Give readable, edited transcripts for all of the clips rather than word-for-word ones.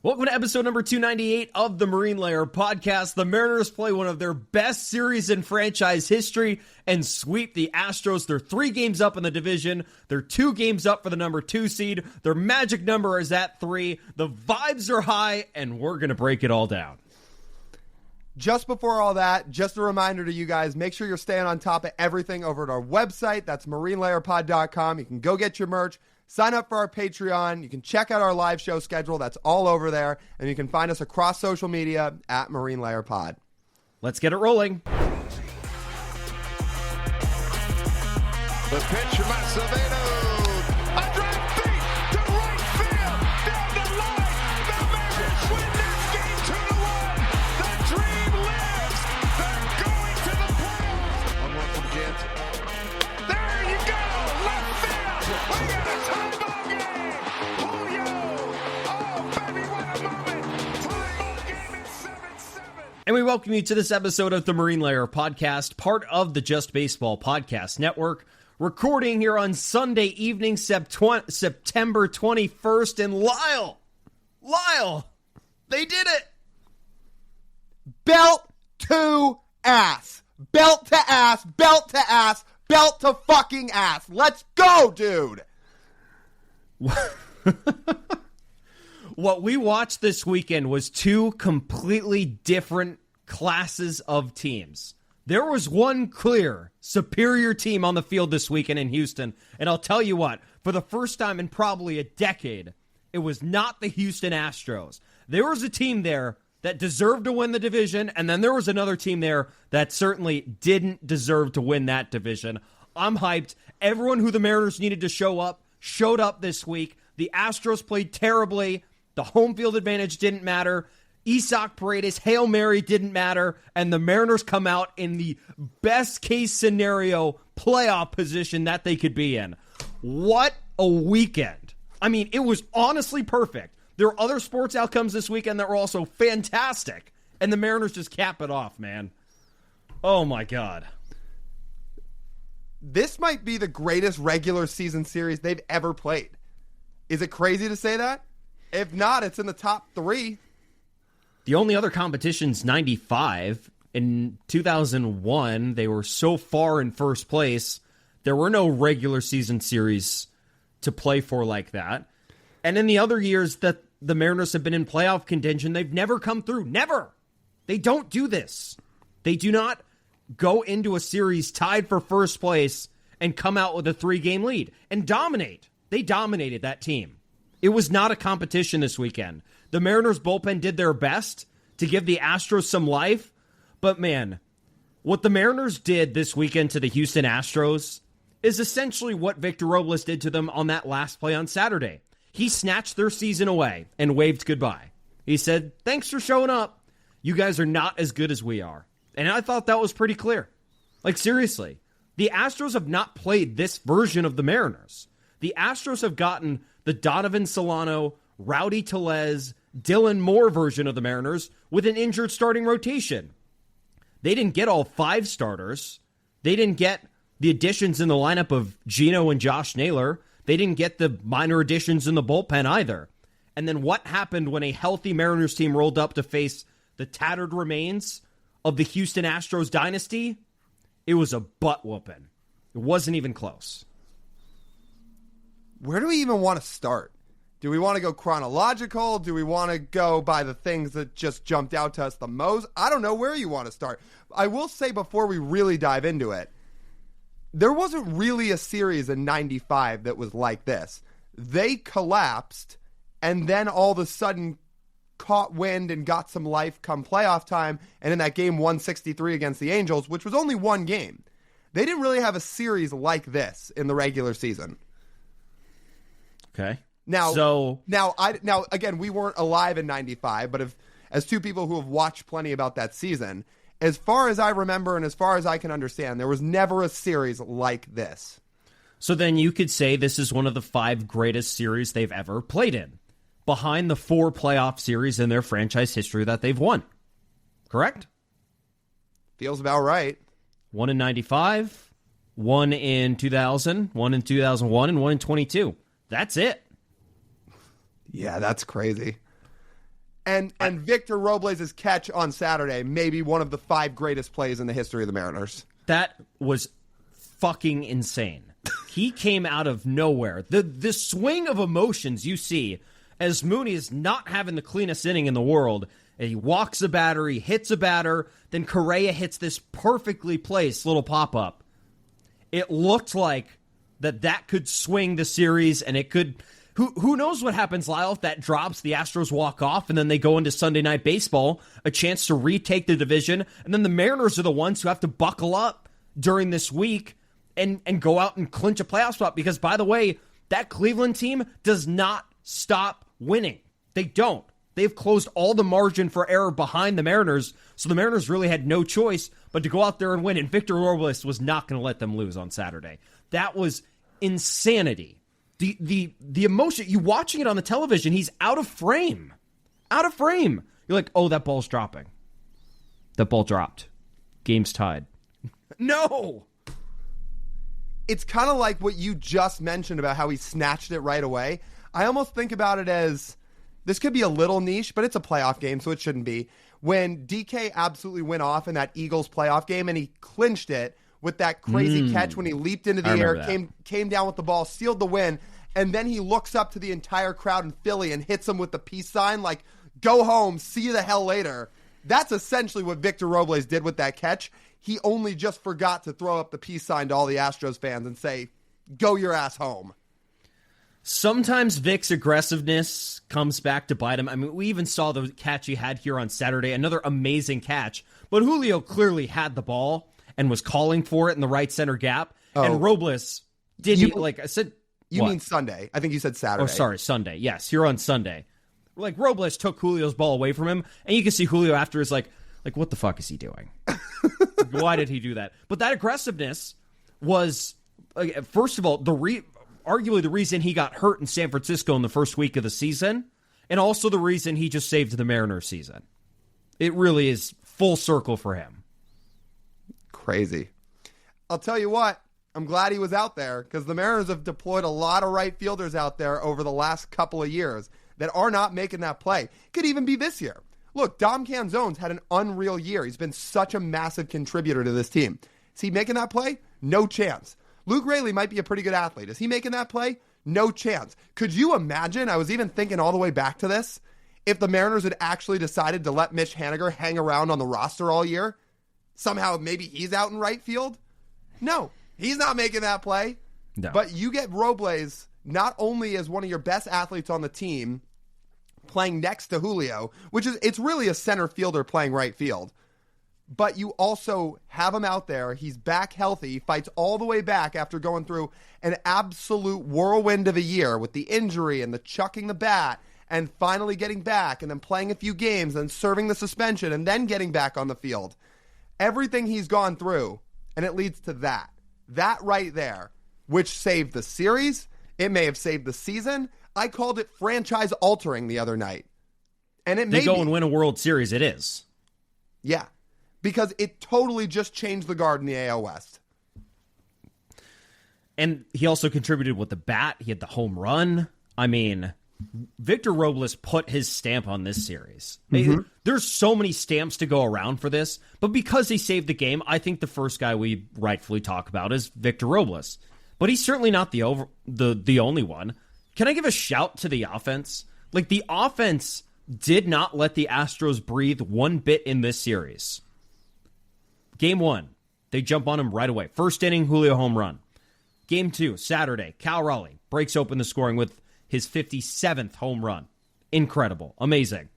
Welcome to episode number 298 of the Marine Layer podcast. The Mariners play one of their best series in franchise history and sweep the Astros. They're 3 games up in the division. They're 2 games up for the number 2 seed. Their magic number is at 3. The vibes are high, and we're going to break it all down. Just before all that, just a reminder to you guys, make sure you're staying on top of everything over at our website. That's marinelayerpod.com. You can go get your merch. Sign up for our Patreon. You can check out our live show schedule. That's all over there. And you can find us across social media at Marine Layer Pod. Let's get it rolling. The pitch from Savannah. A drive deep to right field. Down the line. The Mariners win this game 2-1. The dream lives. They're going to the playoffs. 1-1 from Jansen. There you go. Left field. We got a tie ball game. Julio. Oh, baby, what a moment. Tie ball game at 7-7. And we welcome you to this episode of the Marine Layer podcast, part of the Just Baseball Podcast Network. Recording here on Sunday evening, September 21st. And Lyle, they did it. Belt to ass. Belt to ass. Belt to ass. Belt to fucking ass. Let's go, dude. What we watched this weekend was 2 completely different classes of teams. There was one clear, superior team on the field this weekend in Houston, and I'll tell you what, for the first time in probably a decade, it was not the Houston Astros. There was a team there that deserved to win the division, and then there was another team there that certainly didn't deserve to win that division. I'm hyped. Everyone who the Mariners needed to show up showed up this week. The Astros played terribly. The home field advantage didn't matter. Isaac Paredes' Hail Mary didn't matter, and the Mariners come out in the best-case scenario playoff position that they could be in. What a weekend. I mean, it was honestly perfect. There were other sports outcomes this weekend that were also fantastic, and the Mariners just cap it off, man. Oh, my God. This might be the greatest regular season series they've ever played. Is it crazy to say that? If not, it's in the top 3. The only other competition's 95. In 2001, they were so far in first place, there were no regular season series to play for like that. And in the other years that the Mariners have been in playoff contention, they've never come through. Never. They don't do this. They do not go into a series tied for first place and come out with a 3-game lead and dominate. They dominated that team. It was not a competition this weekend. The Mariners bullpen did their best to give the Astros some life, but man, what the Mariners did this weekend to the Houston Astros is essentially what Victor Robles did to them on that last play on Saturday. He snatched their season away and waved goodbye. He said, thanks for showing up. You guys are not as good as we are. And I thought that was pretty clear. Like, seriously, the Astros have not played this version of the Mariners. The Astros have gotten the Donovan Solano, Rowdy Tellez, Dylan Moore version of the Mariners with an injured starting rotation. They didn't get all 5 starters. They didn't get the additions in the lineup of Gino and Josh Naylor. They didn't get the minor additions in the bullpen either. And then what happened when a healthy Mariners team rolled up to face the tattered remains of the Houston Astros dynasty? It was a butt whooping. It wasn't even close. Where do we even want to start? Do we want to go chronological? Do we want to go by the things that just jumped out to us the most? I don't know where you want to start. I will say before we really dive into it, there wasn't really a series in 95 that was like this. They collapsed and then all of a sudden caught wind and got some life come playoff time. And in that game 163 against the Angels, which was only 1 game, they didn't really have a series like this in the regular season. Okay. Now, again, we weren't alive in 95, but as 2 people who have watched plenty about that season, as far as I remember and as far as I can understand, there was never a series like this. So then you could say this is one of the 5 greatest series they've ever played in, behind the 4 playoff series in their franchise history that they've won. Correct? Feels about right. 1 in 95, 1 in 2000, 1 in 2001, and 1 in 2022. That's it. Yeah, that's crazy. And Victor Robles' catch on Saturday may be one of the 5 greatest plays in the history of the Mariners. That was fucking insane. He came out of nowhere. The swing of emotions you see as Mooney is not having the cleanest inning in the world. And he walks a batter, he hits a batter, then Correa hits this perfectly placed little pop-up. It looked like that could swing the series, and it could... Who knows what happens, Lyle, if that drops, the Astros walk off, and then they go into Sunday Night Baseball, a chance to retake the division, and then the Mariners are the ones who have to buckle up during this week and go out and clinch a playoff spot. Because, by the way, that Cleveland team does not stop winning. They don't. They've closed all the margin for error behind the Mariners, so the Mariners really had no choice but to go out there and win, and Victor Robles was not going to let them lose on Saturday. That was insanity. The emotion, you watching it on the television, he's out of frame. Out of frame. You're like, oh, that ball's dropping. That ball dropped. Game's tied. No! It's kind of like what you just mentioned about how he snatched it right away. I almost think about it as, this could be a little niche, but it's a playoff game, so it shouldn't be. When DK absolutely went off in that Eagles playoff game and he clinched it with that crazy catch when he leaped into the air, came down with the ball, sealed the win, and then he looks up to the entire crowd in Philly and hits them with the peace sign, like, go home, see you the hell later. That's essentially what Victor Robles did with that catch. He only just forgot to throw up the peace sign to all the Astros fans and say, go your ass home. Sometimes Vic's aggressiveness comes back to bite him. I mean, we even saw the catch he had here on Saturday, another amazing catch. But Julio clearly had the ball and was calling for it in the right center gap. Oh. And Robles didn't, like I said. You mean Sunday. I think you said Saturday. Oh, sorry, Sunday. Yes, here on Sunday. Like, Robles took Julio's ball away from him, and you can see Julio after is like, what the fuck is he doing? Why did he do that? But that aggressiveness was, first of all, arguably the reason he got hurt in San Francisco in the first week of the season, and also the reason he just saved the Mariners season. It really is full circle for him. Crazy. I'll tell you what, I'm glad he was out there, because the Mariners have deployed a lot of right fielders out there over the last couple of years that are not making that play. Could even be this year. Look, Dom Canzone's had an unreal year. He's been such a massive contributor to this team. Is he making that play? No chance. Luke Raley might be a pretty good athlete. Is he making that play? No chance. Could you imagine, I was even thinking all the way back to this, if the Mariners had actually decided to let Mitch Haniger hang around on the roster all year? Somehow maybe he's out in right field? No, he's not making that play. No. But you get Robles not only as one of your best athletes on the team playing next to Julio, it's really a center fielder playing right field. But you also have him out there. He's back healthy, fights all the way back after going through an absolute whirlwind of a year with the injury and the chucking the bat and finally getting back and then playing a few games and serving the suspension and then getting back on the field. Everything he's gone through, and it leads to that. That right there, which saved the series. It may have saved the season. I called it franchise altering the other night. And it may go and win a World Series, it is. Yeah. Because it totally just changed the guard in the AL West. And he also contributed with the bat. He had the home run. I mean, Victor Robles put his stamp on this series. Mm-hmm. There's so many stamps to go around for this, but because he saved the game, I think the first guy we rightfully talk about is Victor Robles. But he's certainly not the only one. Can I give a shout to the offense? Like, the offense did not let the Astros breathe one bit in this series. Game 1, they jump on him right away. First inning, Julio home run. Game 2, Saturday, Cal Raleigh breaks open the scoring with his 57th home run. Incredible. Amazing.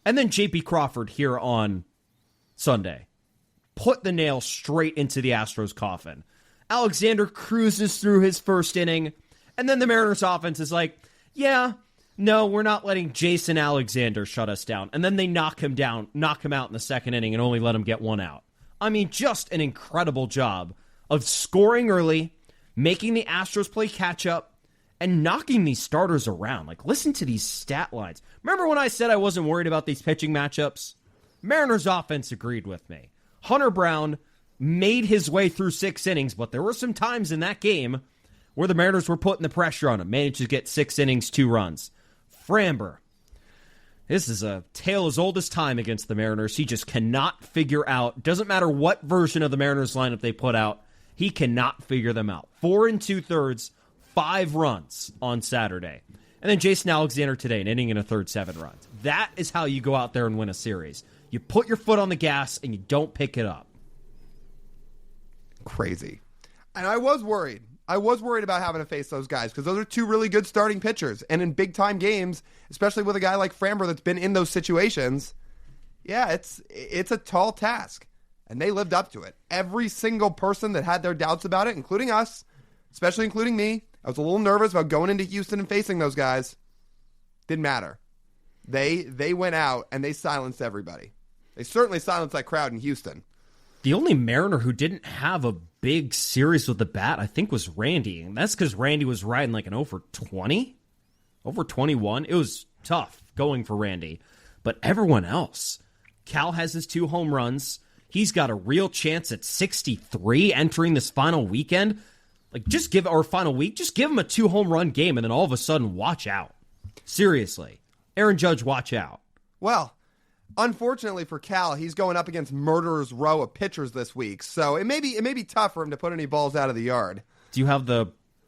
And then J.P. Crawford here on Sunday. Put the nail straight into the Astros' coffin. Alexander cruises through his first inning, and then the Mariners' offense is like, yeah, no, we're not letting Jason Alexander shut us down. And then they knock him out in the second inning and only let him get one out. I mean, just an incredible job of scoring early, making the Astros play catch-up, and knocking these starters around. Like, listen to these stat lines. Remember when I said I wasn't worried about these pitching matchups? Mariners offense agreed with me. Hunter Brown made his way through 6 innings, but there were some times in that game where the Mariners were putting the pressure on him. Managed to get 6 innings, 2 runs. Framber, This is a tale as old as time against the Mariners. He just cannot figure out, doesn't matter what version of the Mariners lineup they put out, he cannot figure them out. 4 2/3, 5 runs on Saturday. And then Jason Alexander today, an inning and a third, 7 runs. That is how you go out there and win a series. You put your foot on the gas and you don't pick it up. Crazy. And I was worried. I was worried about having to face those guys because those are 2 really good starting pitchers. And in big-time games, especially with a guy like Framber that's been in those situations, yeah, it's a tall task. And they lived up to it. Every single person that had their doubts about it, including us, especially including me, I was a little nervous about going into Houston and facing those guys. Didn't matter. They went out and they silenced everybody. They certainly silenced that crowd in Houston. The only Mariner who didn't have a big series with the bat, I think, was Randy. And that's because Randy was riding like an over 20, over 21. It was tough going for Randy. But everyone else, Cal has his 2 home runs. He's got a real chance at 63 entering this final weekend. Like, just give our final week, just give him a 2 home run game, and then all of a sudden, watch out. Seriously. Aaron Judge, watch out. Well, unfortunately for Cal, he's going up against murderer's row of pitchers this week, so it may be tough for him to put any balls out of the yard. Do you have the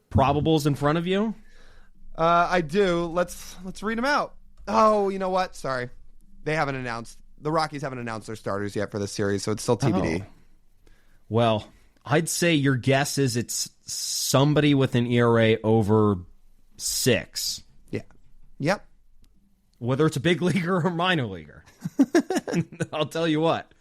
probables in front of you? I do. Let's read them out. Oh, you know what? Sorry. They haven't announced. The Rockies haven't announced their starters yet for this series, so it's still TBD. Oh. Well, I'd say your guess is it's somebody with an ERA over 6. Yeah. Yep. Whether it's a big leaguer or minor leaguer. I'll tell you what.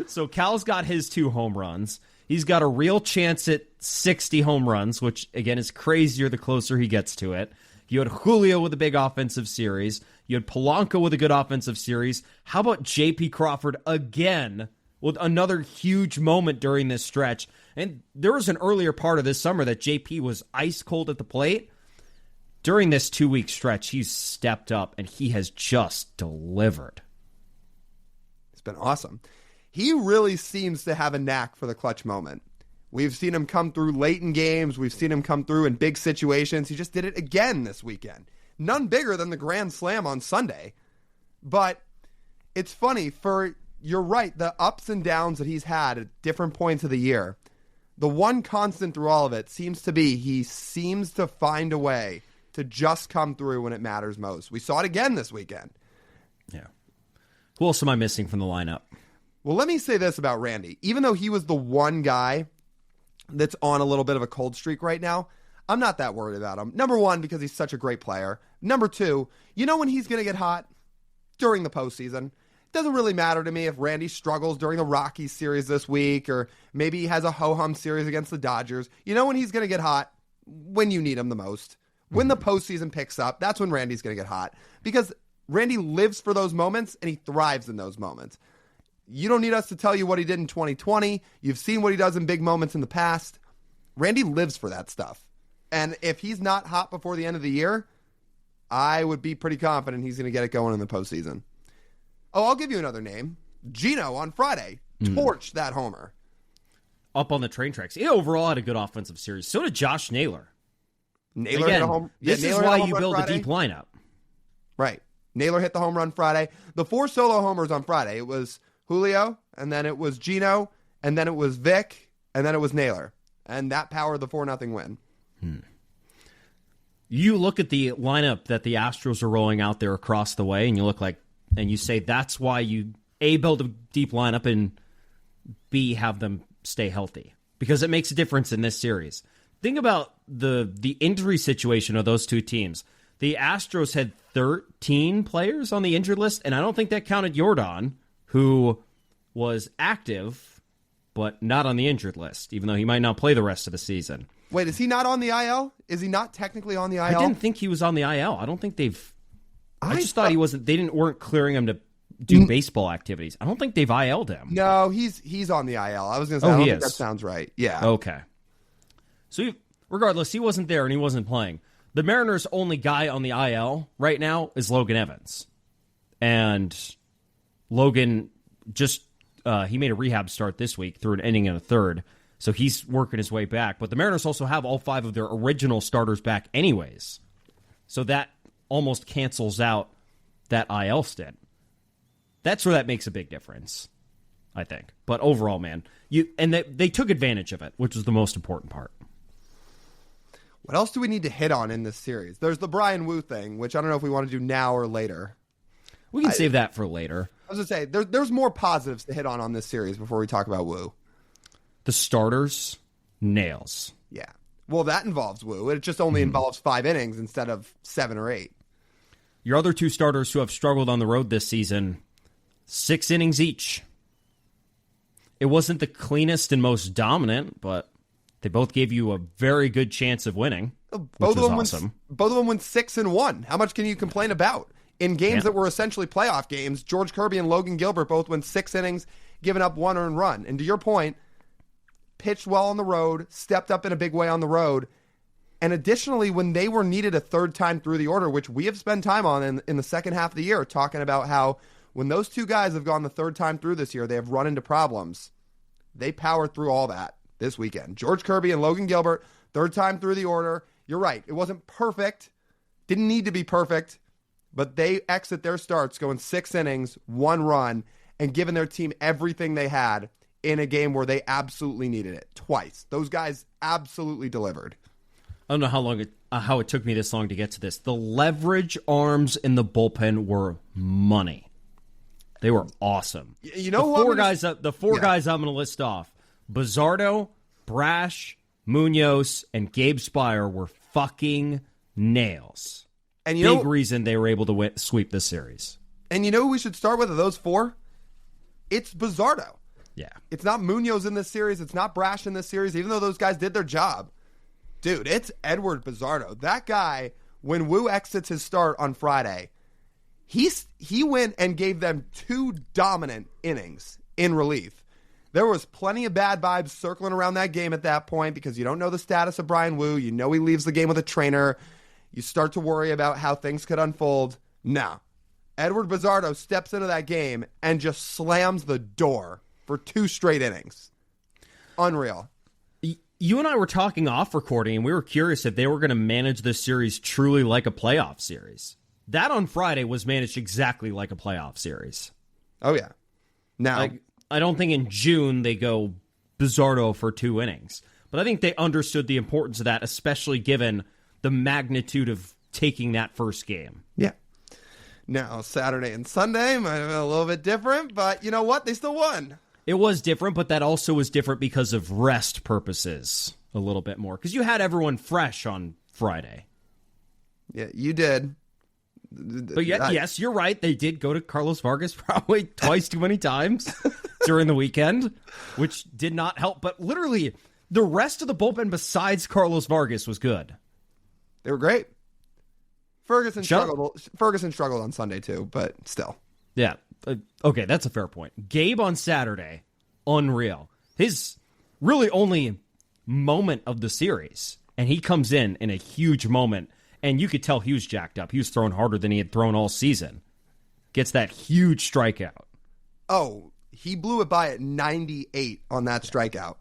So Cal's got his 2 home runs. He's got a real chance at 60 home runs, which, again, is crazier the closer he gets to it. You had Julio with a big offensive series. You had Polanco with a good offensive series. How about J.P. Crawford again with another huge moment during this stretch? And there was an earlier part of this summer that J.P. was ice cold at the plate. During this 2-week stretch, he's stepped up, and he has just delivered. It's been awesome. He really seems to have a knack for the clutch moment. We've seen him come through late in games. We've seen him come through in big situations. He just did it again this weekend. None bigger than the Grand Slam on Sunday. But it's funny, you're right, the ups and downs that he's had at different points of the year, the one constant through all of it seems to be he seems to find a way to just come through when it matters most. We saw it again this weekend. Yeah. Who else am I missing from the lineup? Well, let me say this about Randy. Even though he was the one guy that's on a little bit of a cold streak right now, I'm not that worried about him. Number one, because he's such a great player. Number two, you know when he's going to get hot? During the postseason. Doesn't really matter to me if Randy struggles during the Rockies series this week, or maybe he has a ho-hum series against the Dodgers. You know when he's going to get hot? When you need him the most. When the postseason picks up, that's when Randy's going to get hot. Because Randy lives for those moments, and he thrives in those moments. You don't need us to tell you what he did in 2020. You've seen what he does in big moments in the past. Randy lives for that stuff. And if he's not hot before the end of the year, I would be pretty confident he's going to get it going in the postseason. Oh, I'll give you another name. Gino on Friday. Torched that homer. Up on the train tracks. He overall had a good offensive series. So did Josh Naylor. Naylor Again, hit a home. This is why you build a deep lineup. Right. Naylor hit the home run Friday. The 4 solo homers on Friday. It was Julio, and then it was Gino, and then it was Vic, and then it was Naylor. And that powered the 4-0 win. You look at the lineup that the Astros are rolling out there across the way, and you say that's why you A, build a deep lineup, and B, have them stay healthy. Because it makes a difference in this series. Think about the injury situation of those two teams. The Astros had 13 players on the injured list, and I don't think that counted Yordan, who was active, but not on the injured list, even though he might not play the rest of the season. Wait, is he not on the IL? Is he not technically on the IL? I didn't think he was on the IL. I don't think they've... I just thought he wasn't... They weren't clearing him to do baseball activities. I don't think they've IL'd him. No, he's on the IL. I was going to say, I don't think that sounds right. Yeah. Okay. So regardless, he wasn't there and he wasn't playing. The Mariners' only guy on the IL right now is Logan Evans. And Logan just... he made a rehab start this week through an inning and a third. So he's working his way back. But the Mariners also have all 5 of their original starters back anyways. So that almost cancels out that IL stint. That's where that makes a big difference, I think. But overall, man, they took advantage of it, which was the most important part. What else do we need to hit on in this series? There's the Bryan Woo thing, which I don't know if we want to do now or later. We can save that for later. I was going to say, there's more positives to hit on this series before we talk about Woo. The starters, nails. Yeah. Well, that involves Woo. It just only involves 5 innings instead of 7 or 8. Your other 2 starters who have struggled on the road this season, 6 innings each. It wasn't the cleanest and most dominant, but they both gave you a very good chance of winning, which was awesome. Both of them went 6-1. How much can you complain about? In games that were essentially playoff games, George Kirby and Logan Gilbert both went 6 innings, giving up 1 earned run. And to your point, pitched well on the road, stepped up in a big way on the road. And additionally, when they were needed a third time through the order, which we have spent time on in the second half of the year, talking about how when those 2 guys have gone the third time through this year, they have run into problems. They powered through all that this weekend. George Kirby and Logan Gilbert, third time through the order. You're right. It wasn't perfect. Didn't need to be perfect. But they exit their starts going 6 innings, 1 run, and giving their team everything they had in a game where they absolutely needed it twice. Those guys absolutely delivered. I don't know how it took me this long to get to this. The leverage arms in the bullpen were money. They were awesome. You know the four guys I'm going to list off: Bizzardo, Brash, Munoz, and Gabe Spire were fucking nails. And big reason they were able to sweep this series. And you know who we should start with of those 4? It's Bizzardo. Yeah. It's not Munoz in this series. It's not Brash in this series, even though those guys did their job. Dude, it's Edward Bizzardo. That guy, when Woo exits his start on Friday, he went and gave them 2 dominant innings in relief. There was plenty of bad vibes circling around that game at that point because you don't know the status of Bryan Woo. You know he leaves the game with a trainer. You start to worry about how things could unfold. No. Edward Bizzardo steps into that game and just slams the door for 2 straight innings. Unreal. You and I were talking off recording, and we were curious if they were going to manage this series truly like a playoff series. That on Friday was managed exactly like a playoff series. Oh, yeah. Now, I don't think in June they go Bizzardo for 2 innings. But I think they understood the importance of that, especially given the magnitude of taking that first game. Yeah. Now, Saturday and Sunday might have been a little bit different, but you know what? They still won. It was different, but that also was different because of rest purposes a little bit more. Because you had everyone fresh on Friday. Yeah, you did. But yes, you're right. They did go to Carlos Vargas probably twice too many times during the weekend, which did not help. But literally, the rest of the bullpen besides Carlos Vargas was good. They were great. Ferguson struggled on Sunday too, but still. Yeah. Okay, that's a fair point. Gabe on Saturday, unreal. His really only moment of the series, and he comes in a huge moment, and you could tell he was jacked up. He was throwing harder than he had thrown all season. Gets that huge strikeout. Oh, he blew it by at 98 on that strikeout.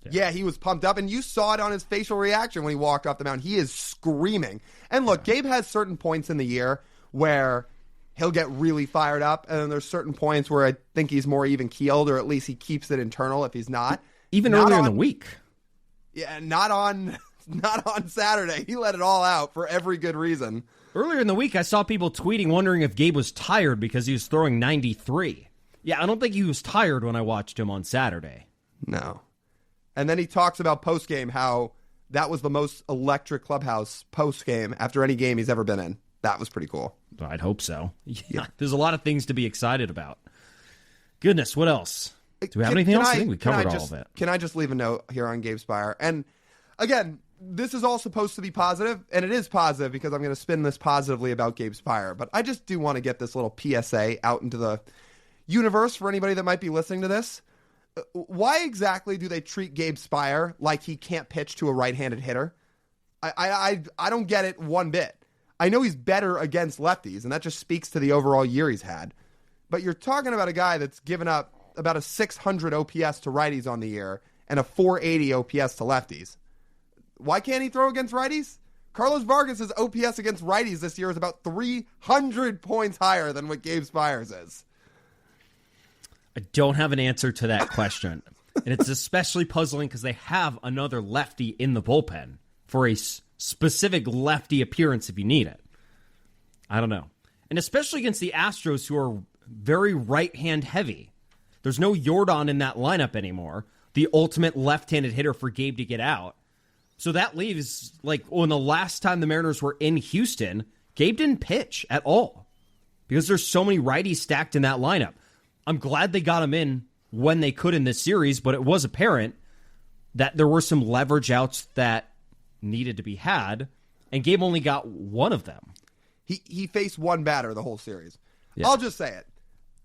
Yeah, he was pumped up, and you saw it on his facial reaction when he walked off the mound. He is screaming. And look, Gabe has certain points in the year where he'll get really fired up, and then there's certain points where I think he's more even-keeled, or at least he keeps it internal if he's not. Even earlier in the week. Yeah, not on Saturday. He let it all out for every good reason. Earlier in the week, I saw people tweeting wondering if Gabe was tired because he was throwing 93. Yeah, I don't think he was tired when I watched him on Saturday. No. And then he talks about post-game how that was the most electric clubhouse post-game after any game he's ever been in. That was pretty cool. I'd hope so. Yeah, there's a lot of things to be excited about. Goodness, what else? Do we have anything else? I think we covered all of it. Can I just leave a note here on Gabe Spire? And again, this is all supposed to be positive, and it is positive because I'm going to spin this positively about Gabe Spire. But I just do want to get this little PSA out into the universe for anybody that might be listening to this. Why exactly do they treat Gabe Spire like he can't pitch to a right-handed hitter? I don't get it one bit. I know he's better against lefties, and that just speaks to the overall year he's had. But you're talking about a guy that's given up about a 600 OPS to righties on the year and a 480 OPS to lefties. Why can't he throw against righties? Carlos Vargas' OPS against righties this year is about 300 points higher than what Gabe Spires is. I don't have an answer to that question. And it's especially puzzling because they have another lefty in the bullpen for a specific lefty appearance if you need it. I don't know. And especially against the Astros, who are very right-hand heavy. There's no Yordan in that lineup anymore, the ultimate left-handed hitter for Gabe to get out. So that leaves, like, when the last time the Mariners were in Houston, Gabe didn't pitch at all because there's so many righties stacked in that lineup. I'm glad they got him in when they could in this series, but it was apparent that there were some leverage outs that needed to be had, and Gabe only got one of them. He faced one batter the whole series. Yeah. I'll just say it.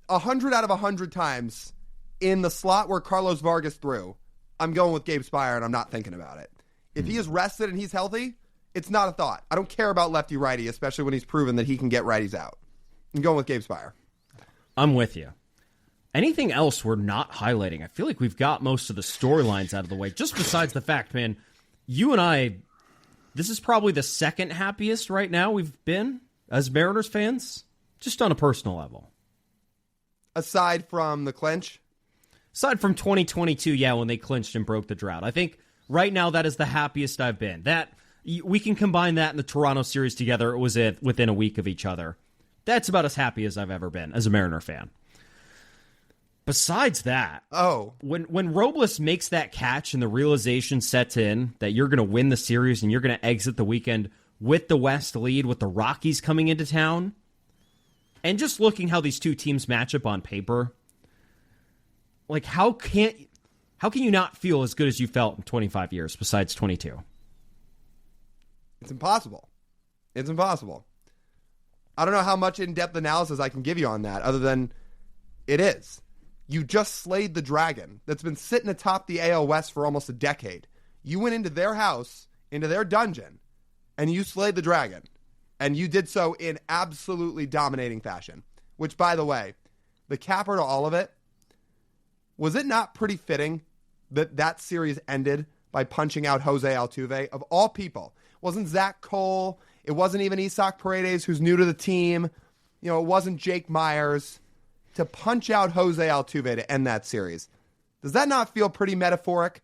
100 out of 100 times in the slot where Carlos Vargas threw, I'm going with Gabe Spire, and I'm not thinking about it. If he is rested and he's healthy, it's not a thought. I don't care about lefty-righty, especially when he's proven that he can get righties out. I'm going with Gabe Spire. I'm with you. Anything else we're not highlighting? I feel like we've got most of the storylines out of the way, just besides the fact, man, you and I, this is probably the second happiest right now we've been as Mariners fans, just on a personal level. Aside from the clinch? Aside from 2022, yeah, when they clinched and broke the drought. I think right now that is the happiest I've been. That we can combine that and the Toronto series together. It was within a week of each other. That's about as happy as I've ever been as a Mariner fan. Besides that, when Robles makes that catch and the realization sets in that you're going to win the series and you're going to exit the weekend with the West lead, with the Rockies coming into town, and just looking how these two teams match up on paper, like how can you not feel as good as you felt in 25 years besides 22? It's impossible. It's impossible. I don't know how much in-depth analysis I can give you on that other than it is. You just slayed the dragon that's been sitting atop the AL West for almost a decade. You went into their house, into their dungeon, and you slayed the dragon. And you did so in absolutely dominating fashion. Which, by the way, the capper to all of it, was it not pretty fitting that that series ended by punching out Jose Altuve? Of all people. It wasn't Zach Cole. It wasn't even Isaac Paredes, who's new to the team. You know, it wasn't Jake Myers. To punch out Jose Altuve to end that series. Does that not feel pretty metaphoric?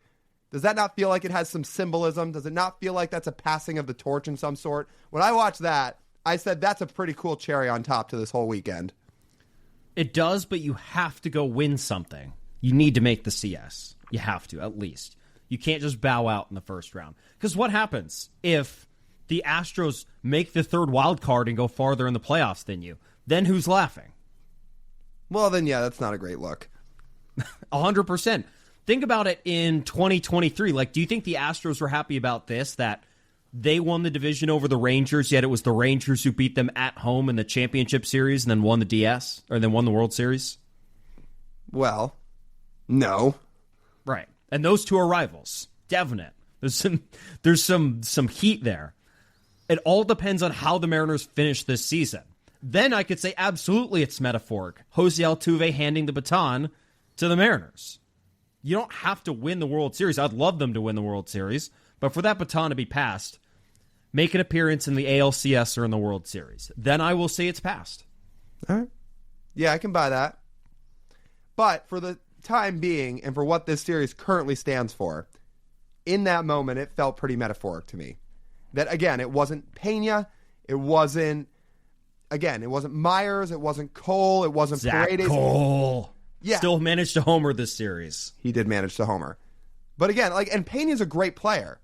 Does that not feel like it has some symbolism? Does it not feel like that's a passing of the torch in some sort? When I watched that, I said that's a pretty cool cherry on top to this whole weekend. It does, but you have to go win something. You need to make the CS. You have to, at least. You can't just bow out in the first round. Because what happens if the Astros make the third wild card and go farther in the playoffs than you? Then who's laughing? Well, then, yeah, that's not a great look. 100%. Think about it in 2023. Like, do you think the Astros were happy about this, that they won the division over the Rangers, yet it was the Rangers who beat them at home in the championship series and then won the DS, or then won the World Series? Well, no. Right. And those two are rivals. Definite. There's some heat there. It all depends on how the Mariners finish this season. Then I could say absolutely it's metaphoric. Jose Altuve handing the baton to the Mariners. You don't have to win the World Series. I'd love them to win the World Series. But for that baton to be passed, make an appearance in the ALCS or in the World Series. Then I will say it's passed. All right. Yeah, I can buy that. But for the time being, and for what this series currently stands for, in that moment, it felt pretty metaphoric to me. That, again, it wasn't Pena. It wasn't Myers. It wasn't Cole. It wasn't Zach Paredes. Cole. Yeah. Still managed to homer this series. He did manage to homer. But again, and Pena's a great player.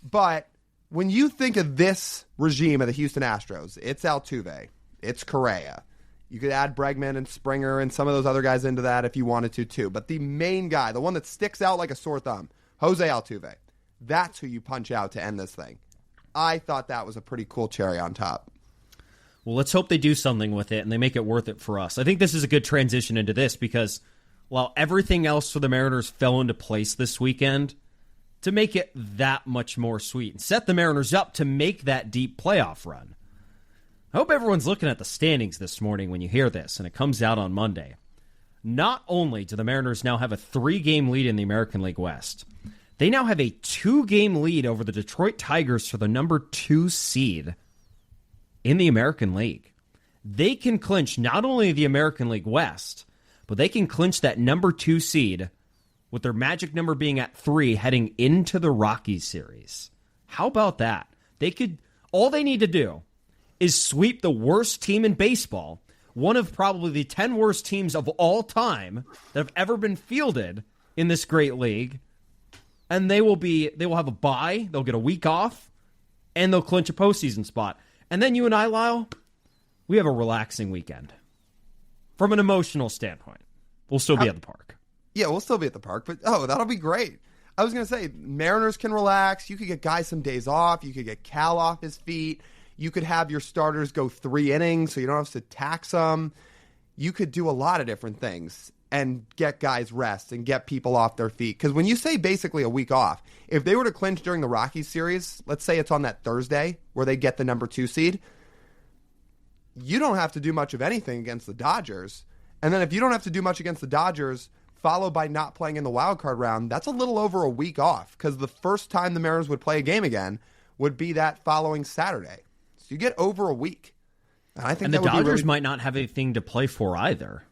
But when you think of this regime of the Houston Astros, it's Altuve. It's Correa. You could add Bregman and Springer and some of those other guys into that if you wanted to too. But the main guy, the one that sticks out like a sore thumb, Jose Altuve. That's who you punch out to end this thing. I thought that was a pretty cool cherry on top. Well, let's hope they do something with it and they make it worth it for us. I think this is a good transition into this because while everything else for the Mariners fell into place this weekend, to make it that much more sweet and set the Mariners up to make that deep playoff run. I hope everyone's looking at the standings this morning when you hear this and it comes out on Monday. Not only do the Mariners now have a 3-game lead in the American League West, They now have a 2-game lead over the Detroit Tigers for the number 2 seed in the American League. They can clinch not only the American League West, but they can clinch that number 2 seed with their magic number being at 3 heading into the Rockies series. How about that? All they need to do is sweep the worst team in baseball, one of probably the 10 worst teams of all time that have ever been fielded in this great league, and they will have a bye, they'll get a week off, and they'll clinch a postseason spot. And then you and I, Lyle, we have a relaxing weekend. From an emotional standpoint, we'll still be at the park. Yeah, we'll still be at the park, but that'll be great. I was going to say, Mariners can relax. You could get guys some days off. You could get Cal off his feet. You could have your starters go 3 innings so you don't have to tax them. You could do a lot of different things and get guys rest and get people off their feet. Because when you say basically a week off, if they were to clinch during the Rockies series, let's say it's on that Thursday where they get the number 2 seed, you don't have to do much of anything against the Dodgers. And then if you don't have to do much against the Dodgers, followed by not playing in the wild card round, that's a little over a week off because the first time the Mariners would play a game again would be that following Saturday. So you get over a week. And the Dodgers might not have anything to play for either.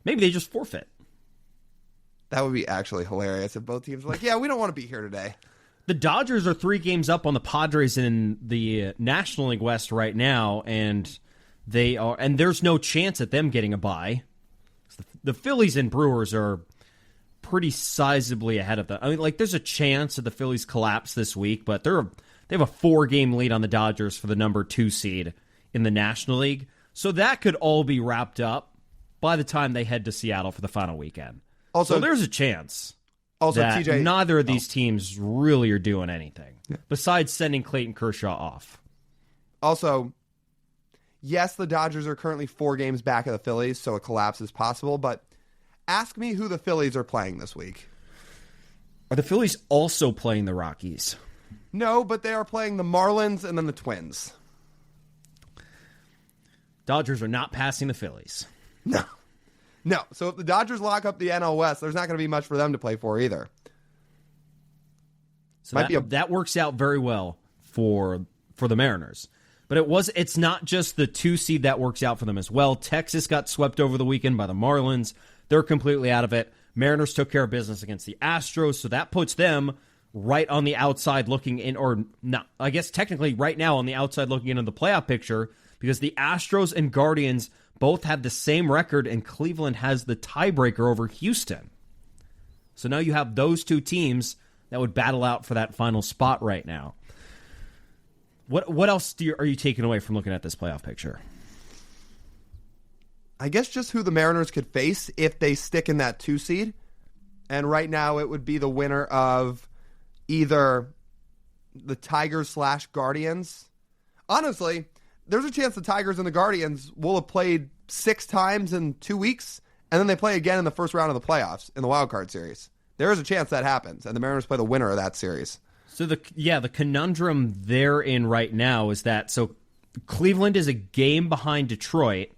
Maybe they just forfeit. That would be actually hilarious if both teams were like, yeah, we don't want to be here today. The Dodgers are 3 games up on the Padres in the National League West right now, and there's no chance at them getting a bye. The Phillies and Brewers are pretty sizably ahead of them. I mean, there's a chance that the Phillies collapse this week, but they have a 4-game lead on the Dodgers for the number 2 seed in the National League. So that could all be wrapped up by the time they head to Seattle for the final weekend. So there's a chance that TJ, neither of these teams really are doing anything besides sending Clayton Kershaw off. Also, yes, the Dodgers are currently 4 games back of the Phillies, so a collapse is possible, but ask me who the Phillies are playing this week. Are the Phillies also playing the Rockies? No, but they are playing the Marlins and then the Twins. Dodgers are not passing the Phillies. No. So if the Dodgers lock up the NL West, there's not going to be much for them to play for either. So that works out very well for the Mariners. But it's not just the 2 seed that works out for them as well. Texas got swept over the weekend by the Marlins. They're completely out of it. Mariners took care of business against the Astros, so that puts them right on the outside looking in, or not, I guess technically right now on the outside looking into the playoff picture, because the Astros and Guardians both have the same record, and Cleveland has the tiebreaker over Houston. So now you have those 2 teams that would battle out for that final spot right now. What else are you taking away from looking at this playoff picture? I guess just who the Mariners could face if they stick in that 2 seed. And right now it would be the winner of either the Tigers/Guardians. Honestly, there's a chance the Tigers and the Guardians will have played 6 times in 2 weeks, and then they play again in the first round of the playoffs in the wild card series. There is a chance that happens, and the Mariners play the winner of that series. So the conundrum they're in right now is that Cleveland is a game behind Detroit.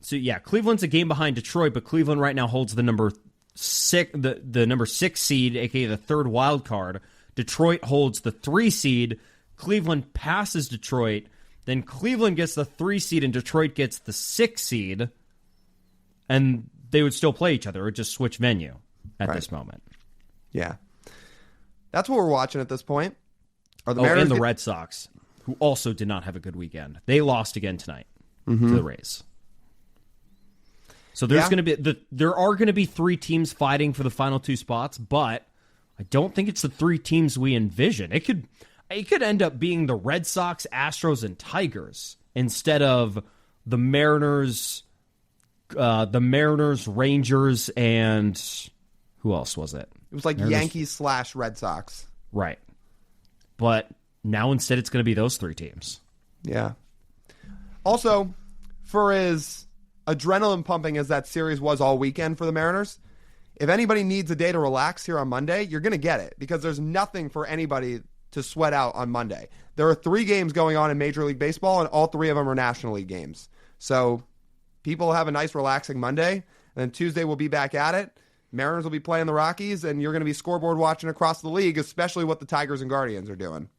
So Cleveland's a game behind Detroit, but Cleveland right now holds the number 6 the number 6 seed, aka the 3rd wild card. Detroit holds the 3 seed. Cleveland passes Detroit. Then Cleveland gets the 3 seed and Detroit gets the 6 seed. And they would still play each other or just switch venue at this moment. Yeah. That's what we're watching at this point. Are the Mariners and the Red Sox, who also did not have a good weekend. They lost again tonight to the Rays. So there are going to be 3 teams fighting for the final 2 spots, but I don't think it's the 3 teams we envision. It could end up being the Red Sox, Astros, and Tigers instead of the Mariners, Rangers, and who else was it? It was like Yankees/Red Sox. Right. But now instead it's going to be those 3 teams. Yeah. Also, for as adrenaline pumping as that series was all weekend for the Mariners, if anybody needs a day to relax here on Monday, you're going to get it because there's nothing for anybody to sweat out on Monday. There are 3 games going on in Major League Baseball, and all 3 of them are National League games. So people have a nice relaxing Monday, and then Tuesday we'll be back at it. Mariners will be playing the Rockies, and you're going to be scoreboard watching across the league, especially what the Tigers and Guardians are doing.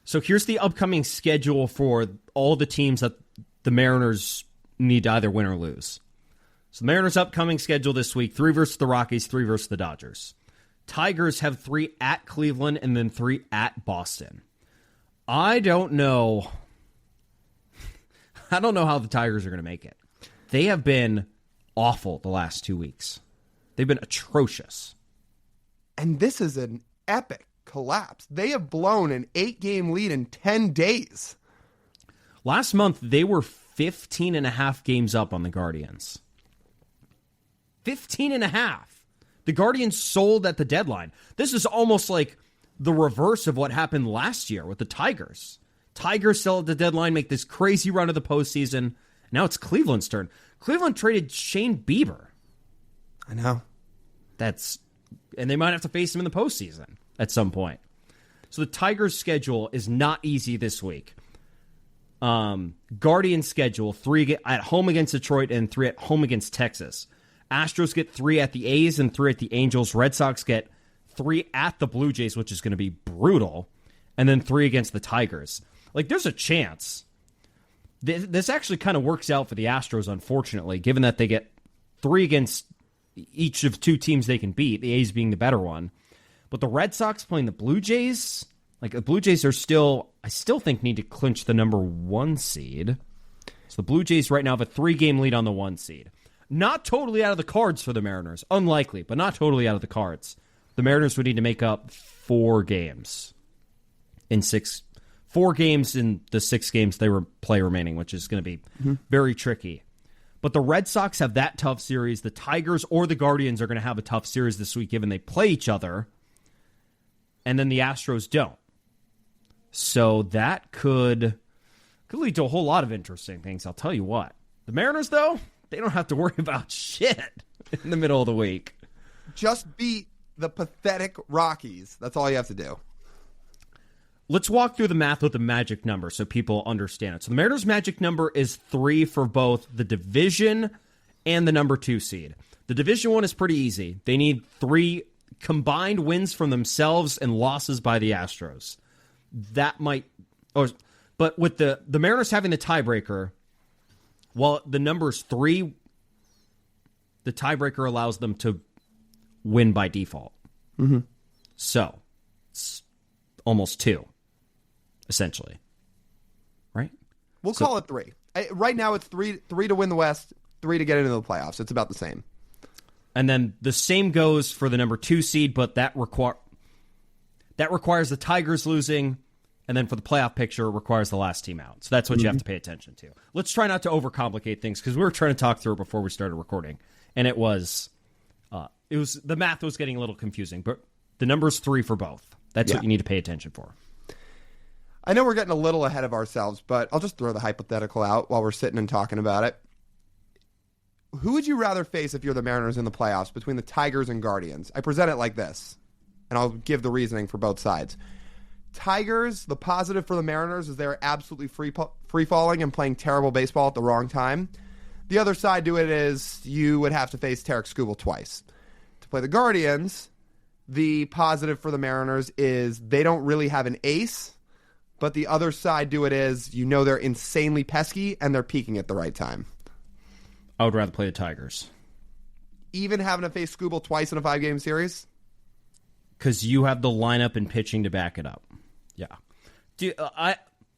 So here's the upcoming schedule for all the teams that the Mariners need to either win or lose. So the Mariners' upcoming schedule this week, 3 versus the Rockies, 3 versus the Dodgers. Tigers have 3 at Cleveland and then 3 at Boston. I don't know how the Tigers are going to make it. They have been awful the last 2 weeks. They've been atrocious. And this is an epic collapse. They have blown an 8-game lead in 10 days. Last month, they were 15 and a half games up on the Guardians. 15 and a half. The Guardians sold at the deadline. This is almost like the reverse of what happened last year with the Tigers. Tigers sell at the deadline, make this crazy run of the postseason. Now it's Cleveland's turn. Cleveland traded Shane Bieber. I know. And they might have to face him in the postseason at some point. So the Tigers' schedule is not easy this week. Guardians' schedule, 3 at home against Detroit and 3 at home against Texas. Astros get 3 at the A's and 3 at the Angels. Red Sox get 3 at the Blue Jays, which is going to be brutal, and then 3 against the Tigers. Like, there's a chance. This actually kind of works out for the Astros, unfortunately, given that they get 3 against each of 2 teams they can beat, the A's being the better one. But the Red Sox playing the Blue Jays, like, the Blue Jays I still think need to clinch the number 1 seed. So the Blue Jays right now have a 3-game lead on the 1 seed. Not totally out of the cards for the Mariners. Unlikely, but not totally out of the cards. The Mariners would need to make up 4 games in 4 games in the 6 games they play remaining, which is going to be very tricky. But the Red Sox have that tough series. The Tigers or the Guardians are going to have a tough series this week, given they play each other. And then the Astros don't. So that could lead to a whole lot of interesting things, I'll tell you what. The Mariners, though, they don't have to worry about shit in the middle of the week. Just beat the pathetic Rockies. That's all you have to do. Let's walk through the math with the magic number so people understand it. So the Mariners' magic number is 3 for both the division and the number 2 seed. The division one is pretty easy. They need 3 combined wins from themselves and losses by the Astros. But with the Mariners having the tiebreaker, while the number's 3, the tiebreaker allows them to win by default. Mm-hmm. So it's almost 2. Essentially, right? We'll call it 3. Right now, it's 3 to win the West, 3 to get into the playoffs. It's about the same. And then the same goes for the number 2 seed, but that requires the Tigers losing, and then for the playoff picture, it requires the last team out. So that's what you have to pay attention to. Let's try not to overcomplicate things because we were trying to talk through it before we started recording, and it was the math was getting a little confusing. But the number's 3 for both. That's what you need to pay attention for. I know we're getting a little ahead of ourselves, but I'll just throw the hypothetical out while we're sitting and talking about it. Who would you rather face if you're the Mariners in the playoffs between the Tigers and Guardians? I present it like this, and I'll give the reasoning for both sides. Tigers, the positive for the Mariners is they're absolutely free-falling and playing terrible baseball at the wrong time. The other side to it is you would have to face Tarek Skubal twice. To play the Guardians, the positive for the Mariners is they don't really have an ace. But the other side to it is, they're insanely pesky and they're peaking at the right time. I would rather play the Tigers. Even having to face Skubal twice in a 5-game series? Because you have the lineup and pitching to back it up. Yeah.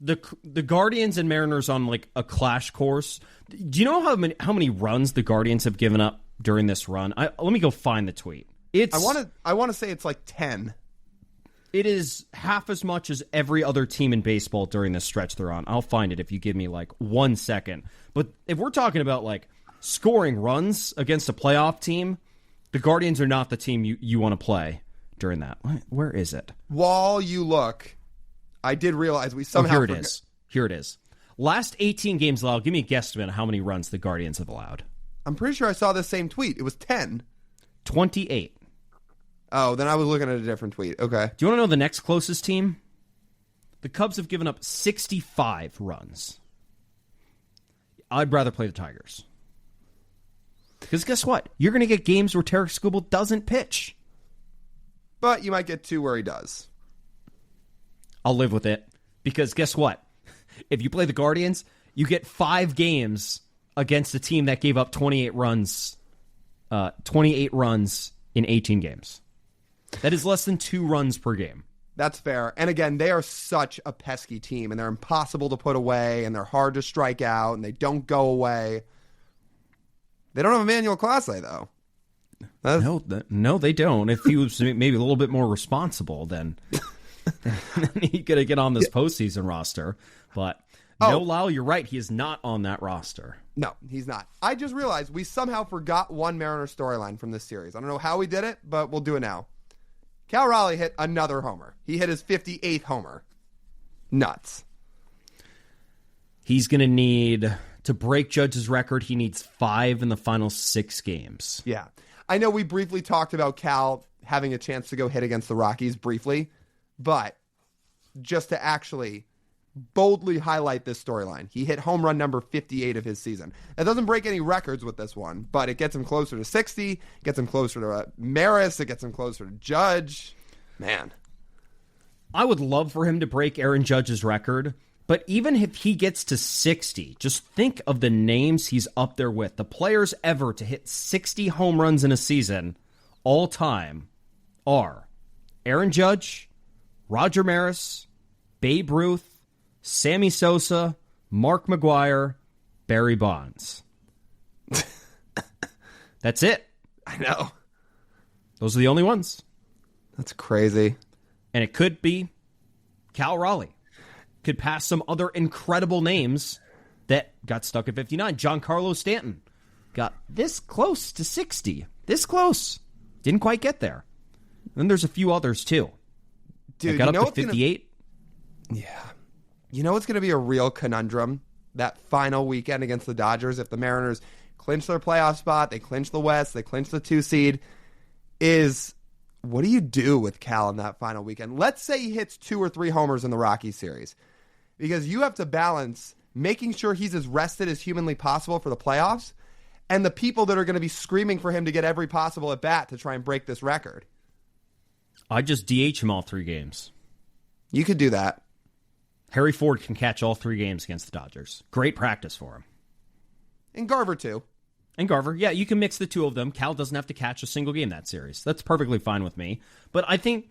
The Guardians and Mariners on like a clash course. Do you know how many runs the Guardians have given up during this run? Let me go find the tweet. I want to say it's like 10. It is half as much as every other team in baseball during this stretch they're on. I'll find it if you give me like 1 second. But if we're talking about like scoring runs against a playoff team, the Guardians are not the team you want to play during that. Where is it? While you look, I did realize we somehow... Here it is. Last 18 games allowed. Give me a guesstimate of how many runs the Guardians have allowed. I'm pretty sure I saw the same tweet. It was 10. 28. Oh, then I was looking at a different tweet. Okay. Do you want to know the next closest team? The Cubs have given up 65 runs. I'd rather play the Tigers. Because guess what? You're going to get games where Tarik Skubal doesn't pitch. But you might get 2 where he does. I'll live with it. Because guess what? If you play the Guardians, you get 5 games against a team that gave up 28 runs in 18 games. That is less than 2 runs per game. That's fair. And again, they are such a pesky team, and they're impossible to put away, and they're hard to strike out, and they don't go away. They don't have Emmanuel Clase, though. No, they don't. If he was maybe a little bit more responsible, then he could get on this postseason roster. But no, Lyle, you're right. He is not on that roster. No, he's not. I just realized we somehow forgot one Mariner storyline from this series. I don't know how we did it, but we'll do it now. Cal Raleigh hit another homer. He hit his 58th homer. Nuts. He's going to need, to break Judge's record, he needs 5 in the final 6 games. Yeah. I know we briefly talked about Cal having a chance to go hit against the Rockies briefly, but just to actually boldly highlight this storyline, he hit home run number 58 of his season. That doesn't break any records with this one, but it gets him closer to 60, gets him closer to Maris, it gets him closer to Judge. Man. I would love for him to break Aaron Judge's record, but even if he gets to 60, just think of the names he's up there with. The players ever to hit 60 home runs in a season all time are Aaron Judge, Roger Maris, Babe Ruth, Sammy Sosa, Mark McGwire, Barry Bonds. That's it. I know. Those are the only ones. That's crazy. And it could be Cal Raleigh. Could pass some other incredible names that got stuck at 59. Giancarlo Stanton got this close to 60. This close. Didn't quite get there. Then there's a few others, too. Dude, got up to 58. Yeah. You know what's going to be a real conundrum that final weekend against the Dodgers if the Mariners clinch their playoff spot, they clinch the West, they clinch the 2 seed, is what do you do with Cal in that final weekend? Let's say he hits 2 or 3 homers in the Rockies series, because you have to balance making sure he's as rested as humanly possible for the playoffs and the people that are going to be screaming for him to get every possible at bat to try and break this record. I just DH him all 3 games. You could do that. Harry Ford can catch all 3 games against the Dodgers. Great practice for him. And Garver, too. And Garver. Yeah, you can mix the 2 of them. Cal doesn't have to catch a single game that series. That's perfectly fine with me. But I think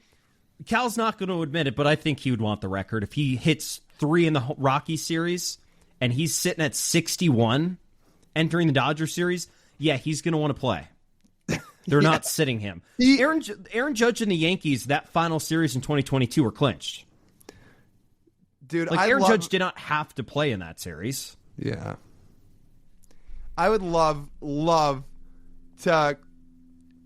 Cal's not going to admit it, but I think he would want the record. If he hits 3 in the Rocky series and he's sitting at 61 entering the Dodger series, yeah, he's going to want to play. They're not sitting him. Aaron Judge and the Yankees, that final series in 2022 were clinched. Dude, Aaron Judge did not have to play in that series. Yeah. I would love to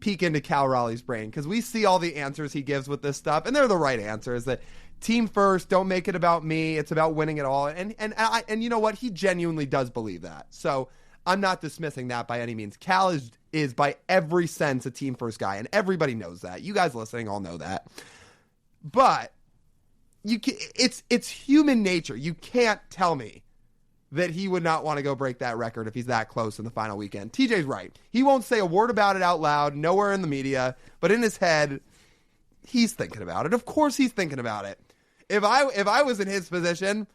peek into Cal Raleigh's brain, because we see all the answers he gives with this stuff, and they're the right answers. That team first, don't make it about me. It's about winning it all. And you know what? He genuinely does believe that. So I'm not dismissing that by any means. Cal is by every sense a team first guy, and everybody knows that. You guys listening all know that. But it's human nature. You can't tell me that he would not want to go break that record if he's that close in the final weekend. TJ's right. He won't say a word about it out loud, nowhere in the media, but in his head, he's thinking about it. Of course he's thinking about it. If I was in his position,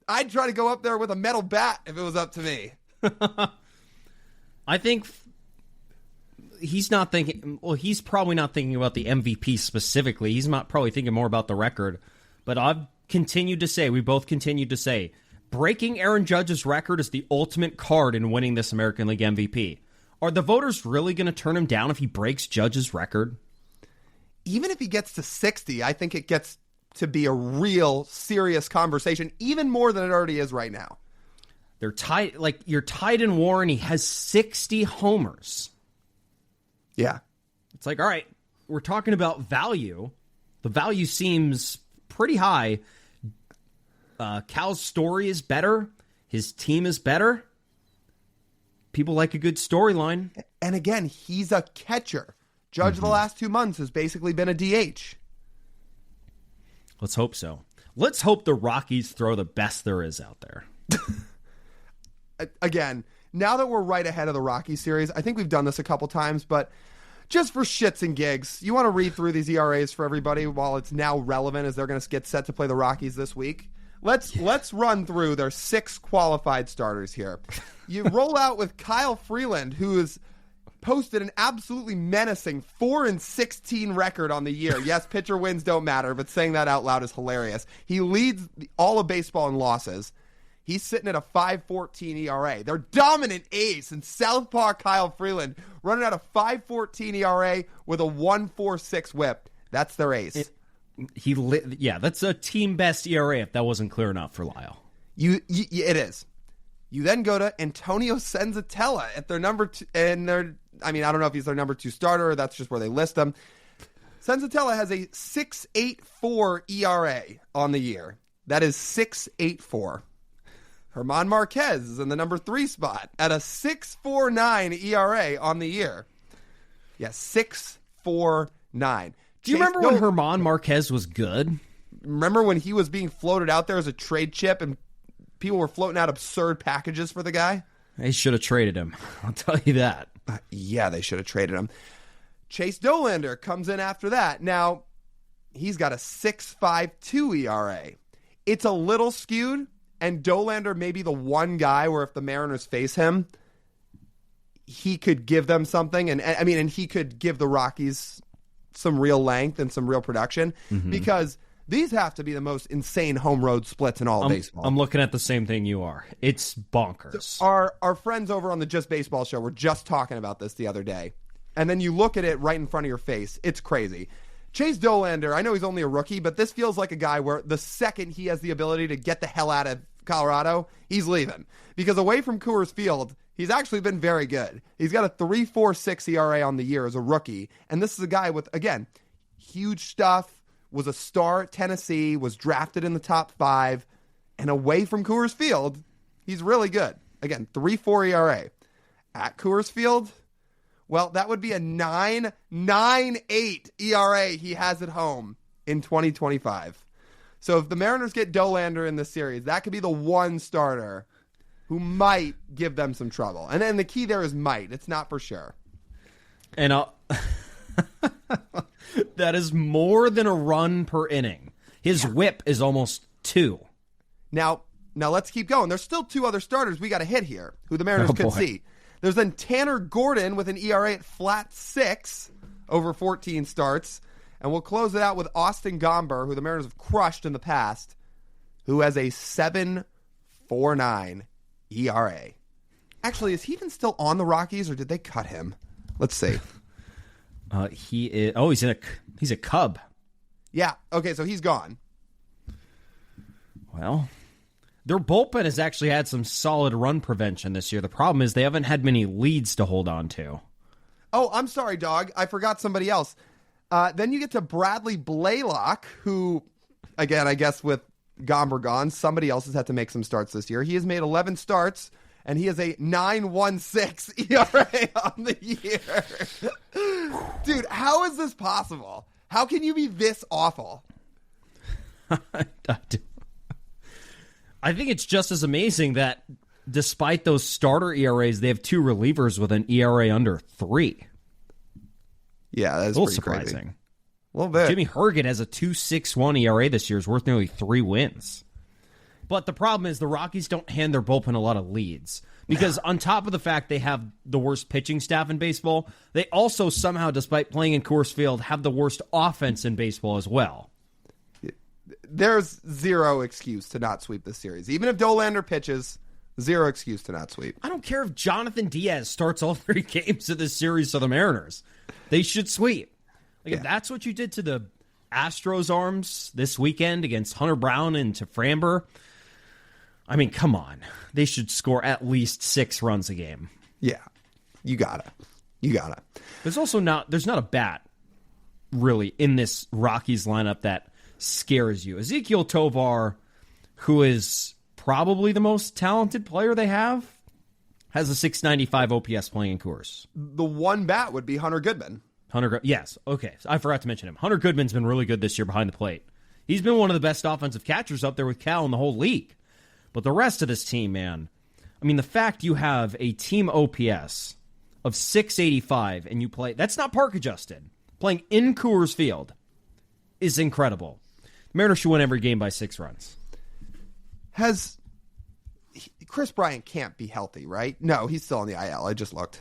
I'd try to go up there with a metal bat if it was up to me. I think he's not thinking, well, he's probably not thinking about the MVP specifically. He's not probably thinking more about the record. But I've continued to say, we both continued to say, breaking Aaron Judge's record is the ultimate card in winning this American League MVP. Are the voters really going to turn him down if he breaks Judge's record? Even if he gets to 60, I think it gets to be a real serious conversation, even more than it already is right now. They're tied, you're tied in war, and he has 60 homers. Yeah. It's all right, we're talking about value. The value seems pretty high. Cal's story is better. His team is better. People like a good storyline. And again, he's a catcher. Judge the last 2 months has basically been a DH. Let's hope so. Let's hope the Rockies throw the best there is out there. Again, now that we're right ahead of the Rockies series, I think we've done this a couple times, but just for shits and gigs, you want to read through these ERAs for everybody while it's now relevant as they're going to get set to play the Rockies this week. Let's run through their 6 qualified starters here. You roll out with Kyle Freeland, who has posted an absolutely menacing 4-16 record on the year. Yes, pitcher wins don't matter, but saying that out loud is hilarious. He leads all of baseball in losses. He's sitting at a 5.14 ERA. Their dominant ace in Southpaw Kyle Freeland running at a 5.14 ERA with a 1.46 whip. That's their ace. That's a team best ERA if that wasn't clear enough for Lyle. It is. You then go to Antonio Senzatella at their number 2, and I don't know if he's their number 2 starter, or that's just where they list him. Senzatella has a 6.84 ERA on the year. That is 6.84. Herman Marquez is in the number 3 spot at a 6.49 ERA on the year. Yeah, 6.49. Do you remember when Herman Marquez was good? Remember when he was being floated out there as a trade chip and people were floating out absurd packages for the guy? They should have traded him. I'll tell you that. Yeah, they should have traded him. Chase Dollander comes in after that. Now, he's got a 6.52 ERA. It's a little skewed, and Dollander may be the one guy where if the Mariners face him, he could give them something. And he could give the Rockies some real length and some real production, because these have to be the most insane home road splits in all of baseball. I'm looking at the same thing you are. It's bonkers. So our friends over on the Just Baseball show were just talking about this the other day. And then you look at it right in front of your face. It's crazy. Chase Dollander, I know he's only a rookie, but this feels like a guy where the second he has the ability to get the hell out of Colorado, he's leaving. Because away from Coors Field, he's actually been very good. He's got a 3.46 ERA on the year as a rookie. And this is a guy with, again, huge stuff, was a star at Tennessee, was drafted in the top 5, and away from Coors Field, he's really good. Again, 3.4 ERA. At Coors Field, well, that would be a 9.98 ERA he has at home in 2025. So if the Mariners get Dollander in this series, that could be the one starter who might give them some trouble. And then the key there is might. It's not for sure. And that is more than a run per inning. His whip is almost 2. Now let's keep going. There's still 2 other starters we got to hit here who the Mariners could see. There's then Tanner Gordon with an ERA at flat 6 over 14 starts. And we'll close it out with Austin Gomber, who the Mariners have crushed in the past, who has a 7.49 ERA. Actually, is he even still on the Rockies, or did they cut him? Let's see. He is. Oh, he's a Cub. Yeah. Okay, so he's gone. Well, their bullpen has actually had some solid run prevention this year. The problem is they haven't had many leads to hold on to. Oh, I'm sorry, dog. I forgot somebody else. Then you get to Bradley Blaylock, who, again, I guess with Gomber gone, somebody else has had to make some starts this year. He has made 11 starts, and he has a 9.16 ERA on the year. Dude, how is this possible? How can you be this awful? I think it's just as amazing that despite those starter ERAs, they have 2 relievers with an ERA under 3. Yeah, that's a little pretty surprising. Crazy. A little bit. Jimmy Herget has a 2.61 ERA this year. Is worth nearly 3 wins. But the problem is the Rockies don't hand their bullpen a lot of leads. Because on top of the fact they have the worst pitching staff in baseball, they also somehow, despite playing in Coors Field, have the worst offense in baseball as well. There's zero excuse to not sweep this series. Even if Dollander pitches, zero excuse to not sweep. I don't care if Jonathan Diaz starts all 3 games of this series for the Mariners. They should sweep. If that's what you did to the Astros arms this weekend against Hunter Brown and to Framber, I mean, come on. They should score at least 6 runs a game. Yeah. You gotta. There's not a bat really in this Rockies lineup that scares you. Ezekiel Tovar, who is probably the most talented player they have, has a 695 OPS playing in Coors. The one bat would be Hunter Goodman. Yes. Okay. I forgot to mention him. Hunter Goodman's been really good this year behind the plate. He's been one of the best offensive catchers up there with Cal in the whole league. But the rest of this team, man, I mean, the fact you have a team OPS of 685 and you play, that's not park adjusted, playing in Coors Field is incredible. The Mariners should win every game by 6 runs. Chris Bryant can't be healthy, right? No, he's still on the IL. I just looked.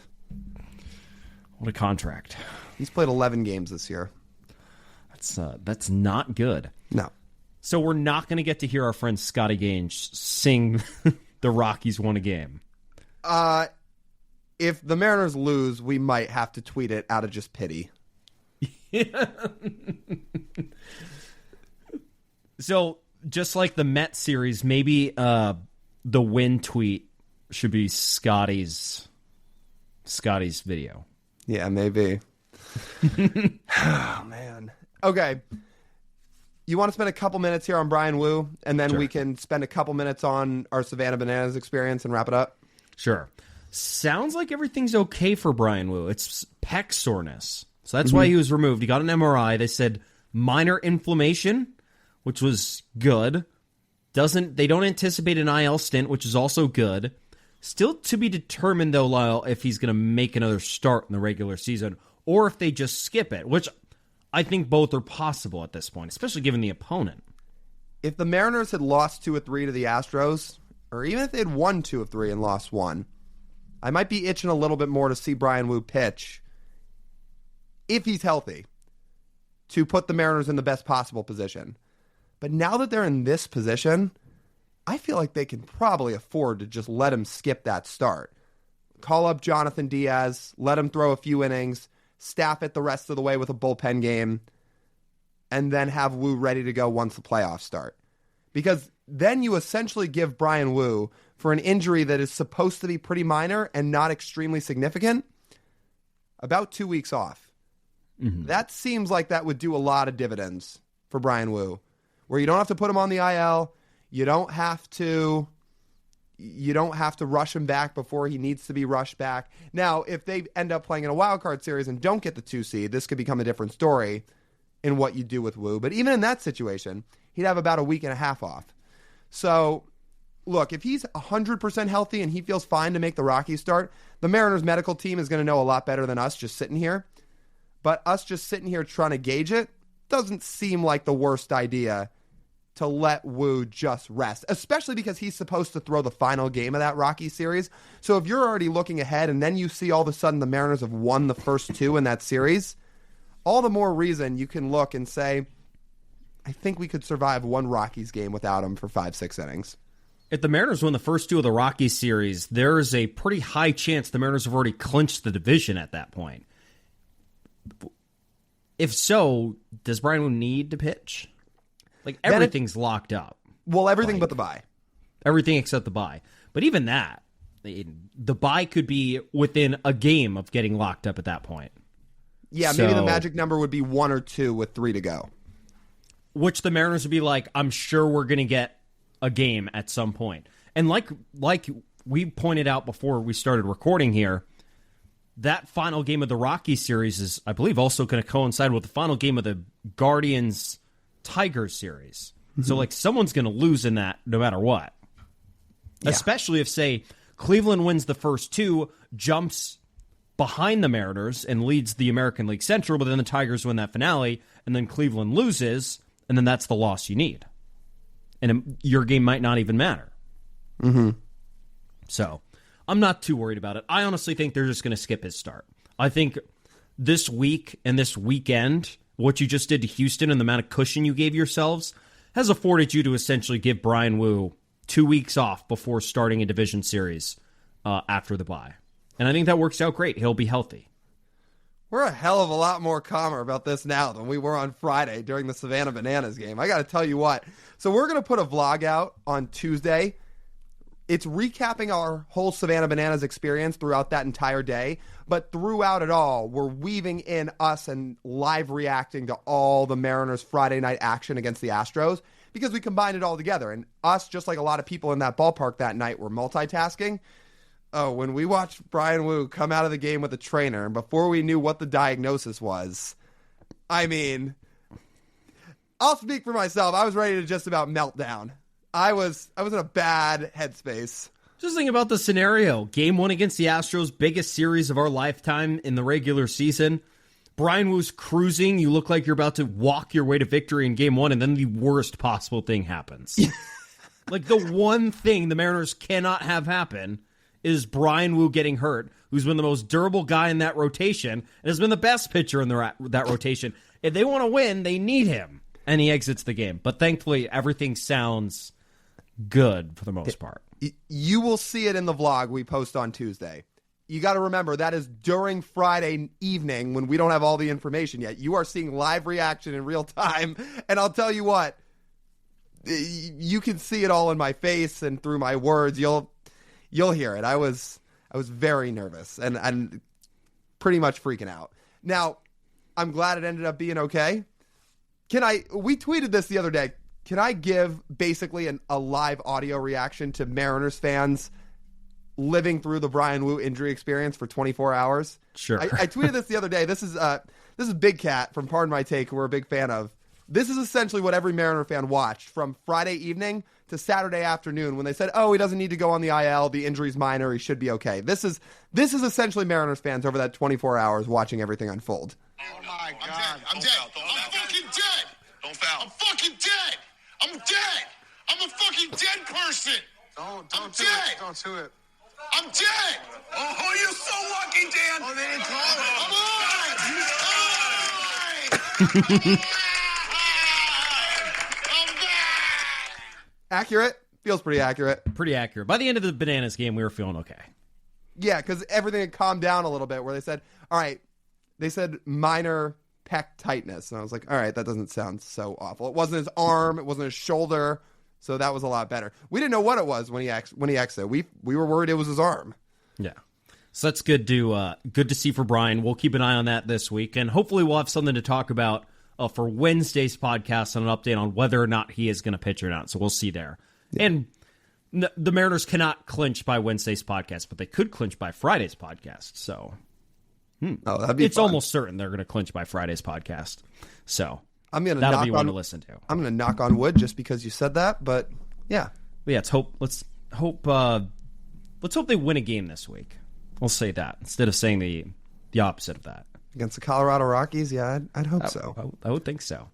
What a contract. He's played 11 games this year. That's not good. No. So we're not going to get to hear our friend Scotty Gange sing the Rockies won a game. If the Mariners lose, we might have to tweet it out of just pity. So just like the Met series, maybe the win tweet should be Scotty's video. Yeah, maybe. Oh, man. Okay. You want to spend a couple minutes here on Bryan Woo, and then Sure. we can spend a couple minutes on our Savannah Bananas experience and wrap it up? Sure. Sounds like everything's okay for Bryan Woo. It's pec soreness. So that's why he was removed. He got an MRI. They said minor inflammation, which was good. They don't anticipate an IL stint, which is also good. Still to be determined, though, Lyle, if he's going to make another start in the regular season or if they just skip it, which I think both are possible at this point, especially given the opponent. If the Mariners had lost 2 of 3 to the Astros, or even if they had won 2 of 3 and lost 1, I might be itching a little bit more to see Bryan Woo pitch, if he's healthy, to put the Mariners in the best possible position. But now that they're in this position, I feel like they can probably afford to just let him skip that start. Call up Jonathan Diaz, let him throw a few innings, staff it the rest of the way with a bullpen game, and then have Woo ready to go once the playoffs start. Because then you essentially give Bryan Woo, for an injury that is supposed to be pretty minor and not extremely significant, about 2 weeks off. Mm-hmm. That seems like that would do a lot of dividends for Bryan Woo, where you don't have to put him on the IL, you don't have to rush him back before he needs to be rushed back. Now, if they end up playing in a wild card series and don't get the 2 seed, this could become a different story in what you do with Woo. But even in that situation, he'd have about a week and a half off. So, look, if he's 100% healthy and he feels fine to make the Rockies start, the Mariners medical team is going to know a lot better than us just sitting here. But us just sitting here trying to gauge it doesn't seem like the worst idea to let Woo just rest, especially because he's supposed to throw the final game of that Rocky series. So if you're already looking ahead and then you see all of a sudden the Mariners have won the first 2 in that series, all the more reason you can look and say, I think we could survive one Rockies game without him for 5-6 innings. If the Mariners win the first 2 of the Rockies series, there's a pretty high chance the Mariners have already clinched the division at that point. If so, does Bryan Woo need to pitch? Like, everything's locked up. Well, everything but the bye. Everything except the bye. But even that, the bye could be within a game of getting locked up at that point. Yeah, maybe the magic number would be 1 or 2 with 3 to go. Which the Mariners would be like, I'm sure we're going to get a game at some point. And like we pointed out before we started recording here, that final game of the Rockies series is, I believe, also going to coincide with the final game of the Guardians-Tigers series. Mm-hmm. So, like, someone's going to lose in that no matter what. Yeah. Especially if, say, Cleveland wins the first 2, jumps behind the Mariners and leads the American League Central, but then the Tigers win that finale, and then Cleveland loses, and then that's the loss you need. And your game might not even matter. Mm-hmm. So, I'm not too worried about it. I honestly think they're just going to skip his start. I think this week and this weekend, what you just did to Houston and the amount of cushion you gave yourselves has afforded you to essentially give Bryan Woo 2 weeks off before starting a division series after the bye. And I think that works out great. He'll be healthy. We're a hell of a lot more calmer about this now than we were on Friday during the Savannah Bananas game. I got to tell you what. So we're going to put a vlog out on Tuesday. It's recapping our whole Savannah Bananas experience throughout that entire day. But throughout it all, we're weaving in us and live reacting to all the Mariners' Friday night action against the Astros because we combined it all together. And us, just like a lot of people in that ballpark that night, were multitasking. Oh, when we watched Bryan Woo come out of the game with a trainer, and before we knew what the diagnosis was, I mean, I'll speak for myself. I was ready to just about melt down. I was in a bad headspace. Just think about the scenario. Game 1 against the Astros, biggest series of our lifetime in the regular season. Bryan Woo's cruising. You look like you're about to walk your way to victory in Game 1, and then the worst possible thing happens. Like, the one thing the Mariners cannot have happen is Bryan Woo getting hurt, who's been the most durable guy in that rotation and has been the best pitcher in that rotation. If they want to win, they need him. And he exits the game. But thankfully, everything sounds good for the most part. You will see it in the vlog we post on Tuesday. You got to remember, that is during Friday evening when we don't have all the information yet. You are seeing live reaction in real time. And I'll tell you what, you can see it all in my face and through my words. You'll hear it. I was very nervous and pretty much freaking out. Now, I'm glad it ended up being okay. We tweeted this the other day. Can I give basically a live audio reaction to Mariners fans living through the Bryan Woo injury experience for 24 hours? Sure. I tweeted this the other day. This is Big Cat from Pardon My Take, who we're a big fan of. This is essentially what every Mariner fan watched from Friday evening to Saturday afternoon when they said, "Oh, he doesn't need to go on the IL. The injury's minor. He should be okay." This is essentially Mariners fans over that 24 hours watching everything unfold. Oh my God! I'm dead. I'm fucking dead. Don't foul. I'm fucking dead. I'm dead. I'm a fucking dead person. Don't do it. Don't do it. I'm dead. Oh, you're so lucky, Dan. Oh, they didn't call it. I'm alive. I'm back. Accurate? Feels pretty accurate. Pretty accurate. By the end of the Bananas game, we were feeling okay. Yeah, because everything had calmed down a little bit where they said, all right, they said minor pec tightness. And I was like, all right, that doesn't sound so awful. It wasn't his arm. It wasn't his shoulder. So that was a lot better. We didn't know what it was when he exited. We were worried it was his arm. Yeah. So that's good to see for Bryan. We'll keep an eye on that this week. And hopefully we'll have something to talk about for Wednesday's podcast and an update on whether or not he is going to pitch or not. So we'll see there. Yeah. And the Mariners cannot clinch by Wednesday's podcast, but they could clinch by Friday's podcast. So that'd be it's fun. almost certain they're going to clinch by Friday's podcast. So that'll be one to listen to. I'm going to knock on wood just because you said that, but yeah. Yeah, let's hope they win a game this week. We'll say that instead of saying the opposite of that. Against the Colorado Rockies, yeah, I'd hope so. I would think so.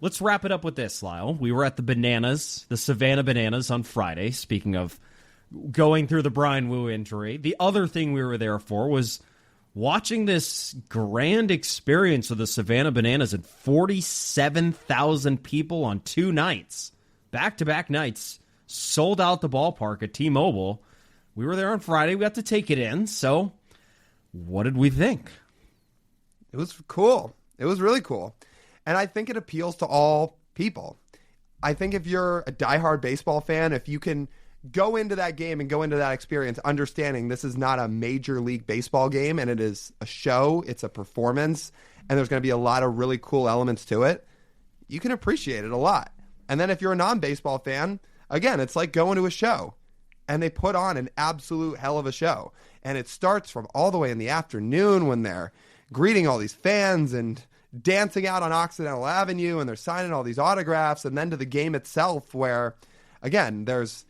Let's wrap it up with this, Lyle. We were at the Savannah Bananas on Friday, speaking of going through the Bryan Woo injury. The other thing we were there for was watching this grand experience of the Savannah Bananas and 47,000 people on 2 nights, back-to-back nights, sold out the ballpark at T-Mobile. We were there on Friday. We got to take it in. So what did we think? It was cool. It was really cool. And I think it appeals to all people. I think if you're a diehard baseball fan, if you can go into that game and go into that experience understanding this is not a Major League Baseball game and it is a show, it's a performance, and there's going to be a lot of really cool elements to it, you can appreciate it a lot. And then if you're a non-baseball fan, again, it's like going to a show. And they put on an absolute hell of a show. And it starts from all the way in the afternoon when they're greeting all these fans and dancing out on Occidental Avenue and they're signing all these autographs, and then to the game itself where, again, there's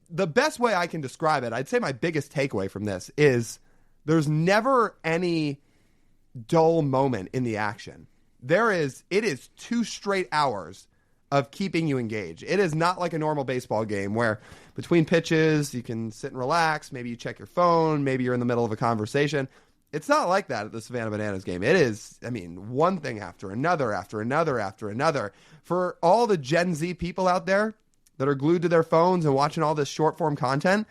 the best way I can describe it. I'd say my biggest takeaway from this is there's never any dull moment in the action. It is 2 straight hours of keeping you engaged. It is not like a normal baseball game where between pitches you can sit and relax, maybe you check your phone, maybe you're in the middle of a conversation. It's not like that at the Savannah Bananas game. It is, one thing after another, after another, after another. For all the Gen Z people out there that are glued to their phones and watching all this short-form content,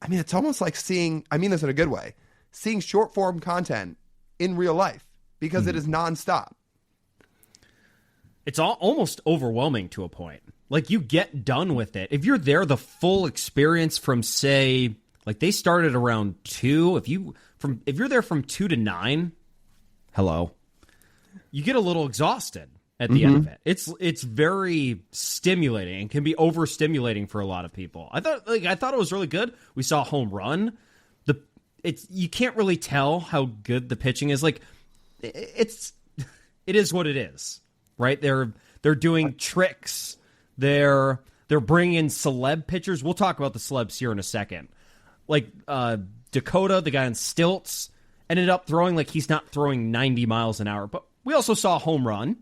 it's almost like seeing, I mean this in a good way, seeing short-form content in real life because it is nonstop. It's almost overwhelming to a point. Like, you get done with it. If you're there, the full experience from, say, like they started around 2. If you're there from 2 to 9, hello, you get a little exhausted at the end of it. It's very stimulating and can be overstimulating for a lot of people. I thought it was really good. We saw a home run. You can't really tell how good the pitching is. Like, it is what it is, right? They're doing tricks. They're They're bringing in celeb pitchers. We'll talk about the celebs here in a second. Like Dakota, the guy on stilts, ended up throwing like he's not throwing 90 miles an hour. But we also saw a home run.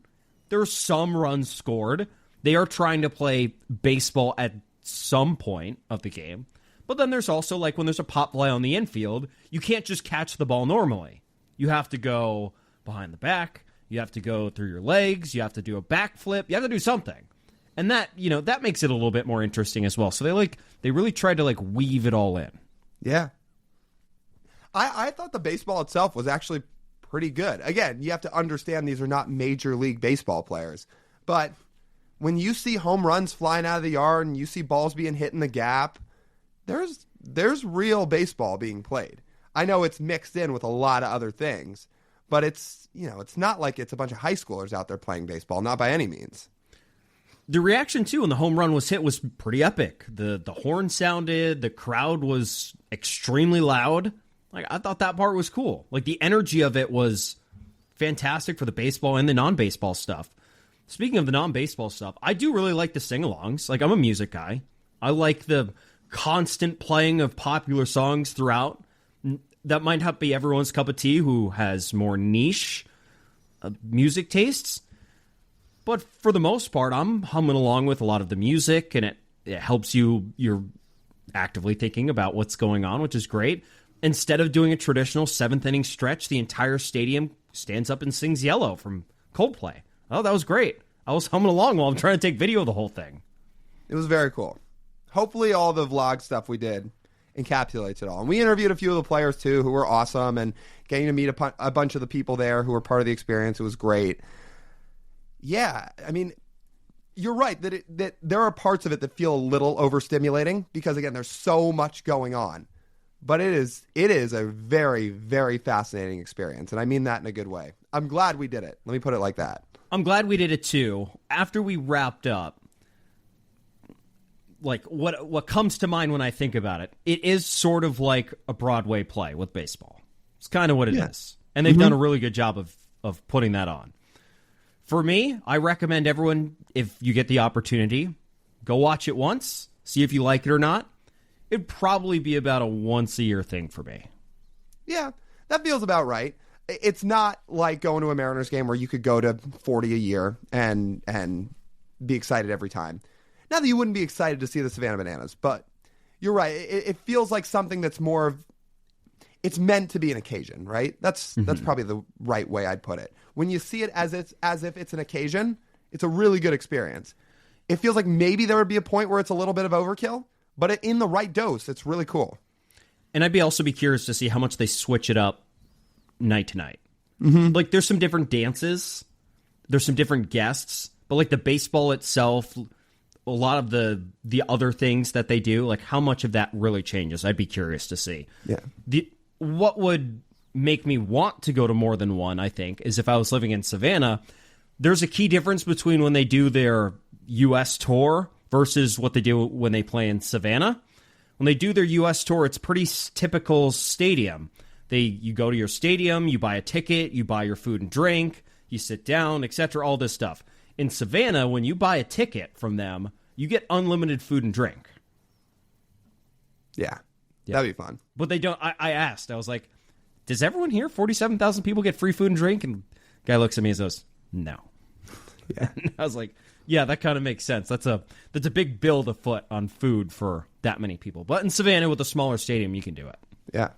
There were some runs scored. They are trying to play baseball at some point of the game. But then there's also like when there's a pop fly on the infield, you can't just catch the ball normally. You have to go behind the back. You have to go through your legs. You have to do a backflip. You have to do something. And that, that makes it a little bit more interesting as well. So they really tried to like weave it all in. Yeah. I thought the baseball itself was actually pretty good. Again, you have to understand these are not Major League Baseball players. But when you see home runs flying out of the yard and you see balls being hit in the gap, there's real baseball being played. I know it's mixed in with a lot of other things, but it's not like it's a bunch of high schoolers out there playing baseball, not by any means. The reaction, too, when the home run was hit was pretty epic. The horn sounded, the crowd was extremely loud. Like, I thought that part was cool. Like, the energy of it was fantastic for the baseball and the non-baseball stuff. Speaking of the non-baseball stuff, I do really like the sing-alongs. Like, I'm a music guy. I like the constant playing of popular songs throughout. That might not be everyone's cup of tea who has more niche music tastes. But for the most part, I'm humming along with a lot of the music, and it helps you. You're actively thinking about what's going on, which is great. Instead of doing a traditional seventh inning stretch, the entire stadium stands up and sings Yellow from Coldplay. Oh, that was great. I was humming along while I'm trying to take video of the whole thing. It was very cool. Hopefully all the vlog stuff we did encapsulates it all. And we interviewed a few of the players, too, who were awesome, and getting to meet a bunch of the people there who were part of the experience. It was great. Yeah, I mean, you're right that there are parts of it that feel a little overstimulating because, again, there's so much going on. But it is a very, very fascinating experience, and I mean that in a good way. I'm glad we did it. Let me put it like that. I'm glad we did it, too. After we wrapped up, like, what comes to mind when I think about it, it is sort of like a Broadway play with baseball. It's kind of what it is. And they've done a really good job of putting that on. For me, I recommend everyone, if you get the opportunity, go watch it once, see if you like it or not. It'd probably be about a once-a-year thing for me. Yeah, that feels about right. It's not like going to a Mariners game where you could go to 40 a year and be excited every time. Not that you wouldn't be excited to see the Savannah Bananas, but you're right. It feels like something that's more of, it's meant to be an occasion, right? That's probably the right way I'd put it. When you see it as if it's an occasion, it's a really good experience. It feels like maybe there would be a point where it's a little bit of overkill, but in the right dose, it's really cool. And I'd also be curious to see how much they switch it up night to night. Like, there's some different dances, there's some different guests, but like the baseball itself, a lot of the other things that they do, like how much of that really changes, I'd be curious to see. Yeah. What would make me want to go to more than one, I think, is if I was living in Savannah, there's a key difference between when they do their U.S. tour versus what they do when they play in Savannah. When they do their U.S. tour, it's pretty typical stadium. You go to your stadium, you buy a ticket, you buy your food and drink, you sit down, etc., all this stuff. In Savannah, when you buy a ticket from them, you get unlimited food and drink. Yeah. That'd be fun. But they don't. I asked. I was like, does everyone here, 47,000 people, get free food and drink? And the guy looks at me and goes, no. Yeah. And I was like, yeah, that kind of makes sense. That's a big bill to foot on food for that many people. But in Savannah, with a smaller stadium, you can do it. Yeah.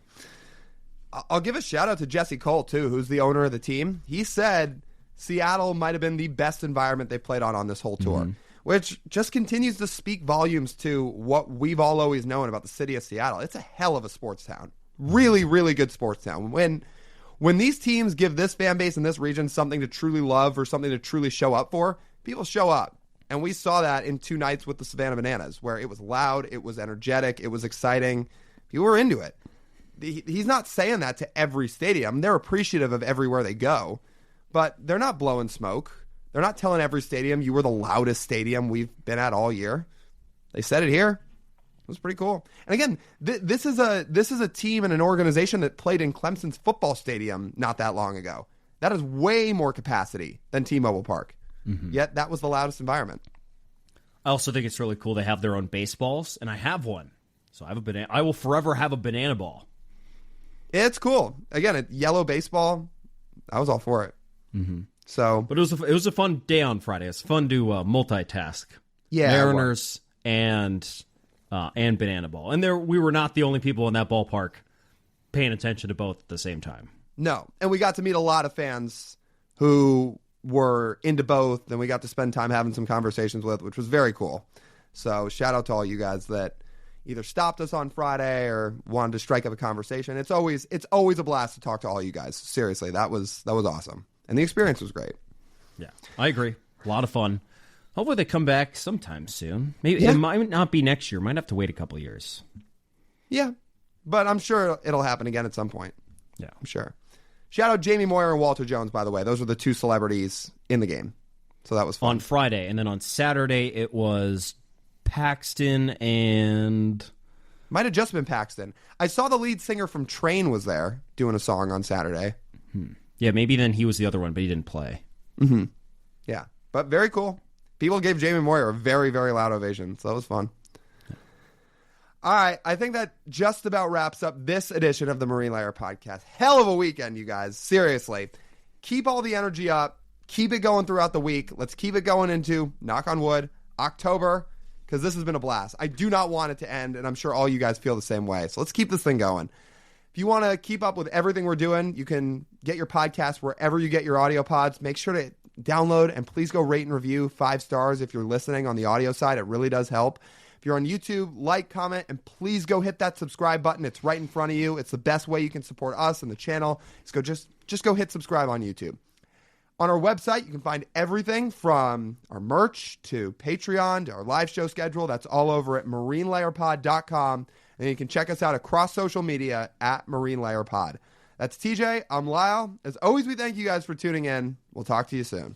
I'll give a shout out to Jesse Cole, too, who's the owner of the team. He said Seattle might have been the best environment they played on this whole tour, which just continues to speak volumes to what we've all always known about the city of Seattle. It's a hell of a sports town. Really, really good sports town. When these teams give this fan base in this region something to truly love or something to truly show up for, people show up. And we saw that in 2 nights with the Savannah Bananas, where it was loud, it was energetic, it was exciting. People were into it. He's not saying that to every stadium. They're appreciative of everywhere they go, but they're not blowing smoke. They're not telling every stadium you were the loudest stadium we've been at all year. They said it here. It was pretty cool. And again, this is a team and an organization that played in Clemson's football stadium not that long ago. That is way more capacity than T-Mobile Park. Yet that was the loudest environment. I also think it's really cool they have their own baseballs, and I have one. So I will forever have a banana ball. It's cool. Again, a yellow baseball. I was all for it. Mm-hmm. So, but it was a fun day on Friday. It's fun to multitask. Yeah, Mariners and banana ball, and we were not the only people in that ballpark paying attention to both at the same time. No, and we got to meet a lot of fans who were into both, and we got to spend time having some conversations with, which was very cool. So shout out to all you guys that either stopped us on Friday or wanted to strike up a conversation. It's always a blast to talk to all you guys. Seriously, that was awesome. And the experience was great. Yeah, I agree. A lot of fun. Hopefully they come back sometime soon. Maybe It might not be next year. Might have to wait a couple years. Yeah, but I'm sure it'll happen again at some point. Yeah, I'm sure. Shout out Jamie Moyer and Walter Jones, by the way. Those were the two celebrities in the game. So that was fun. On Friday. And then on Saturday, it was Paxton and... Might have just been Paxton. I saw the lead singer from Train was there doing a song on Saturday. Yeah, maybe then he was the other one, but he didn't play. Mm-hmm. Yeah, but very cool. People gave Jamie Moyer a very, very loud ovation, so that was fun. All right, I think that just about wraps up this edition of the Marine Layer Podcast. Hell of a weekend, you guys. Seriously. Keep all the energy up. Keep it going throughout the week. Let's keep it going into, knock on wood, October, because this has been a blast. I do not want it to end, and I'm sure all you guys feel the same way. So let's keep this thing going. If you want to keep up with everything we're doing, you can get your podcast wherever you get your audio pods. Make sure to download and please go rate and review 5 stars if you're listening on the audio side. It really does help. If you're on YouTube, like, comment, and please go hit that subscribe button. It's right in front of you. It's the best way you can support us and the channel. So just go hit subscribe on YouTube. On our website, you can find everything from our merch to Patreon to our live show schedule. That's all over at marinelayerpod.com. And you can check us out across social media at Marine Layer Pod. That's TJ. I'm Lyle. As always, we thank you guys for tuning in. We'll talk to you soon.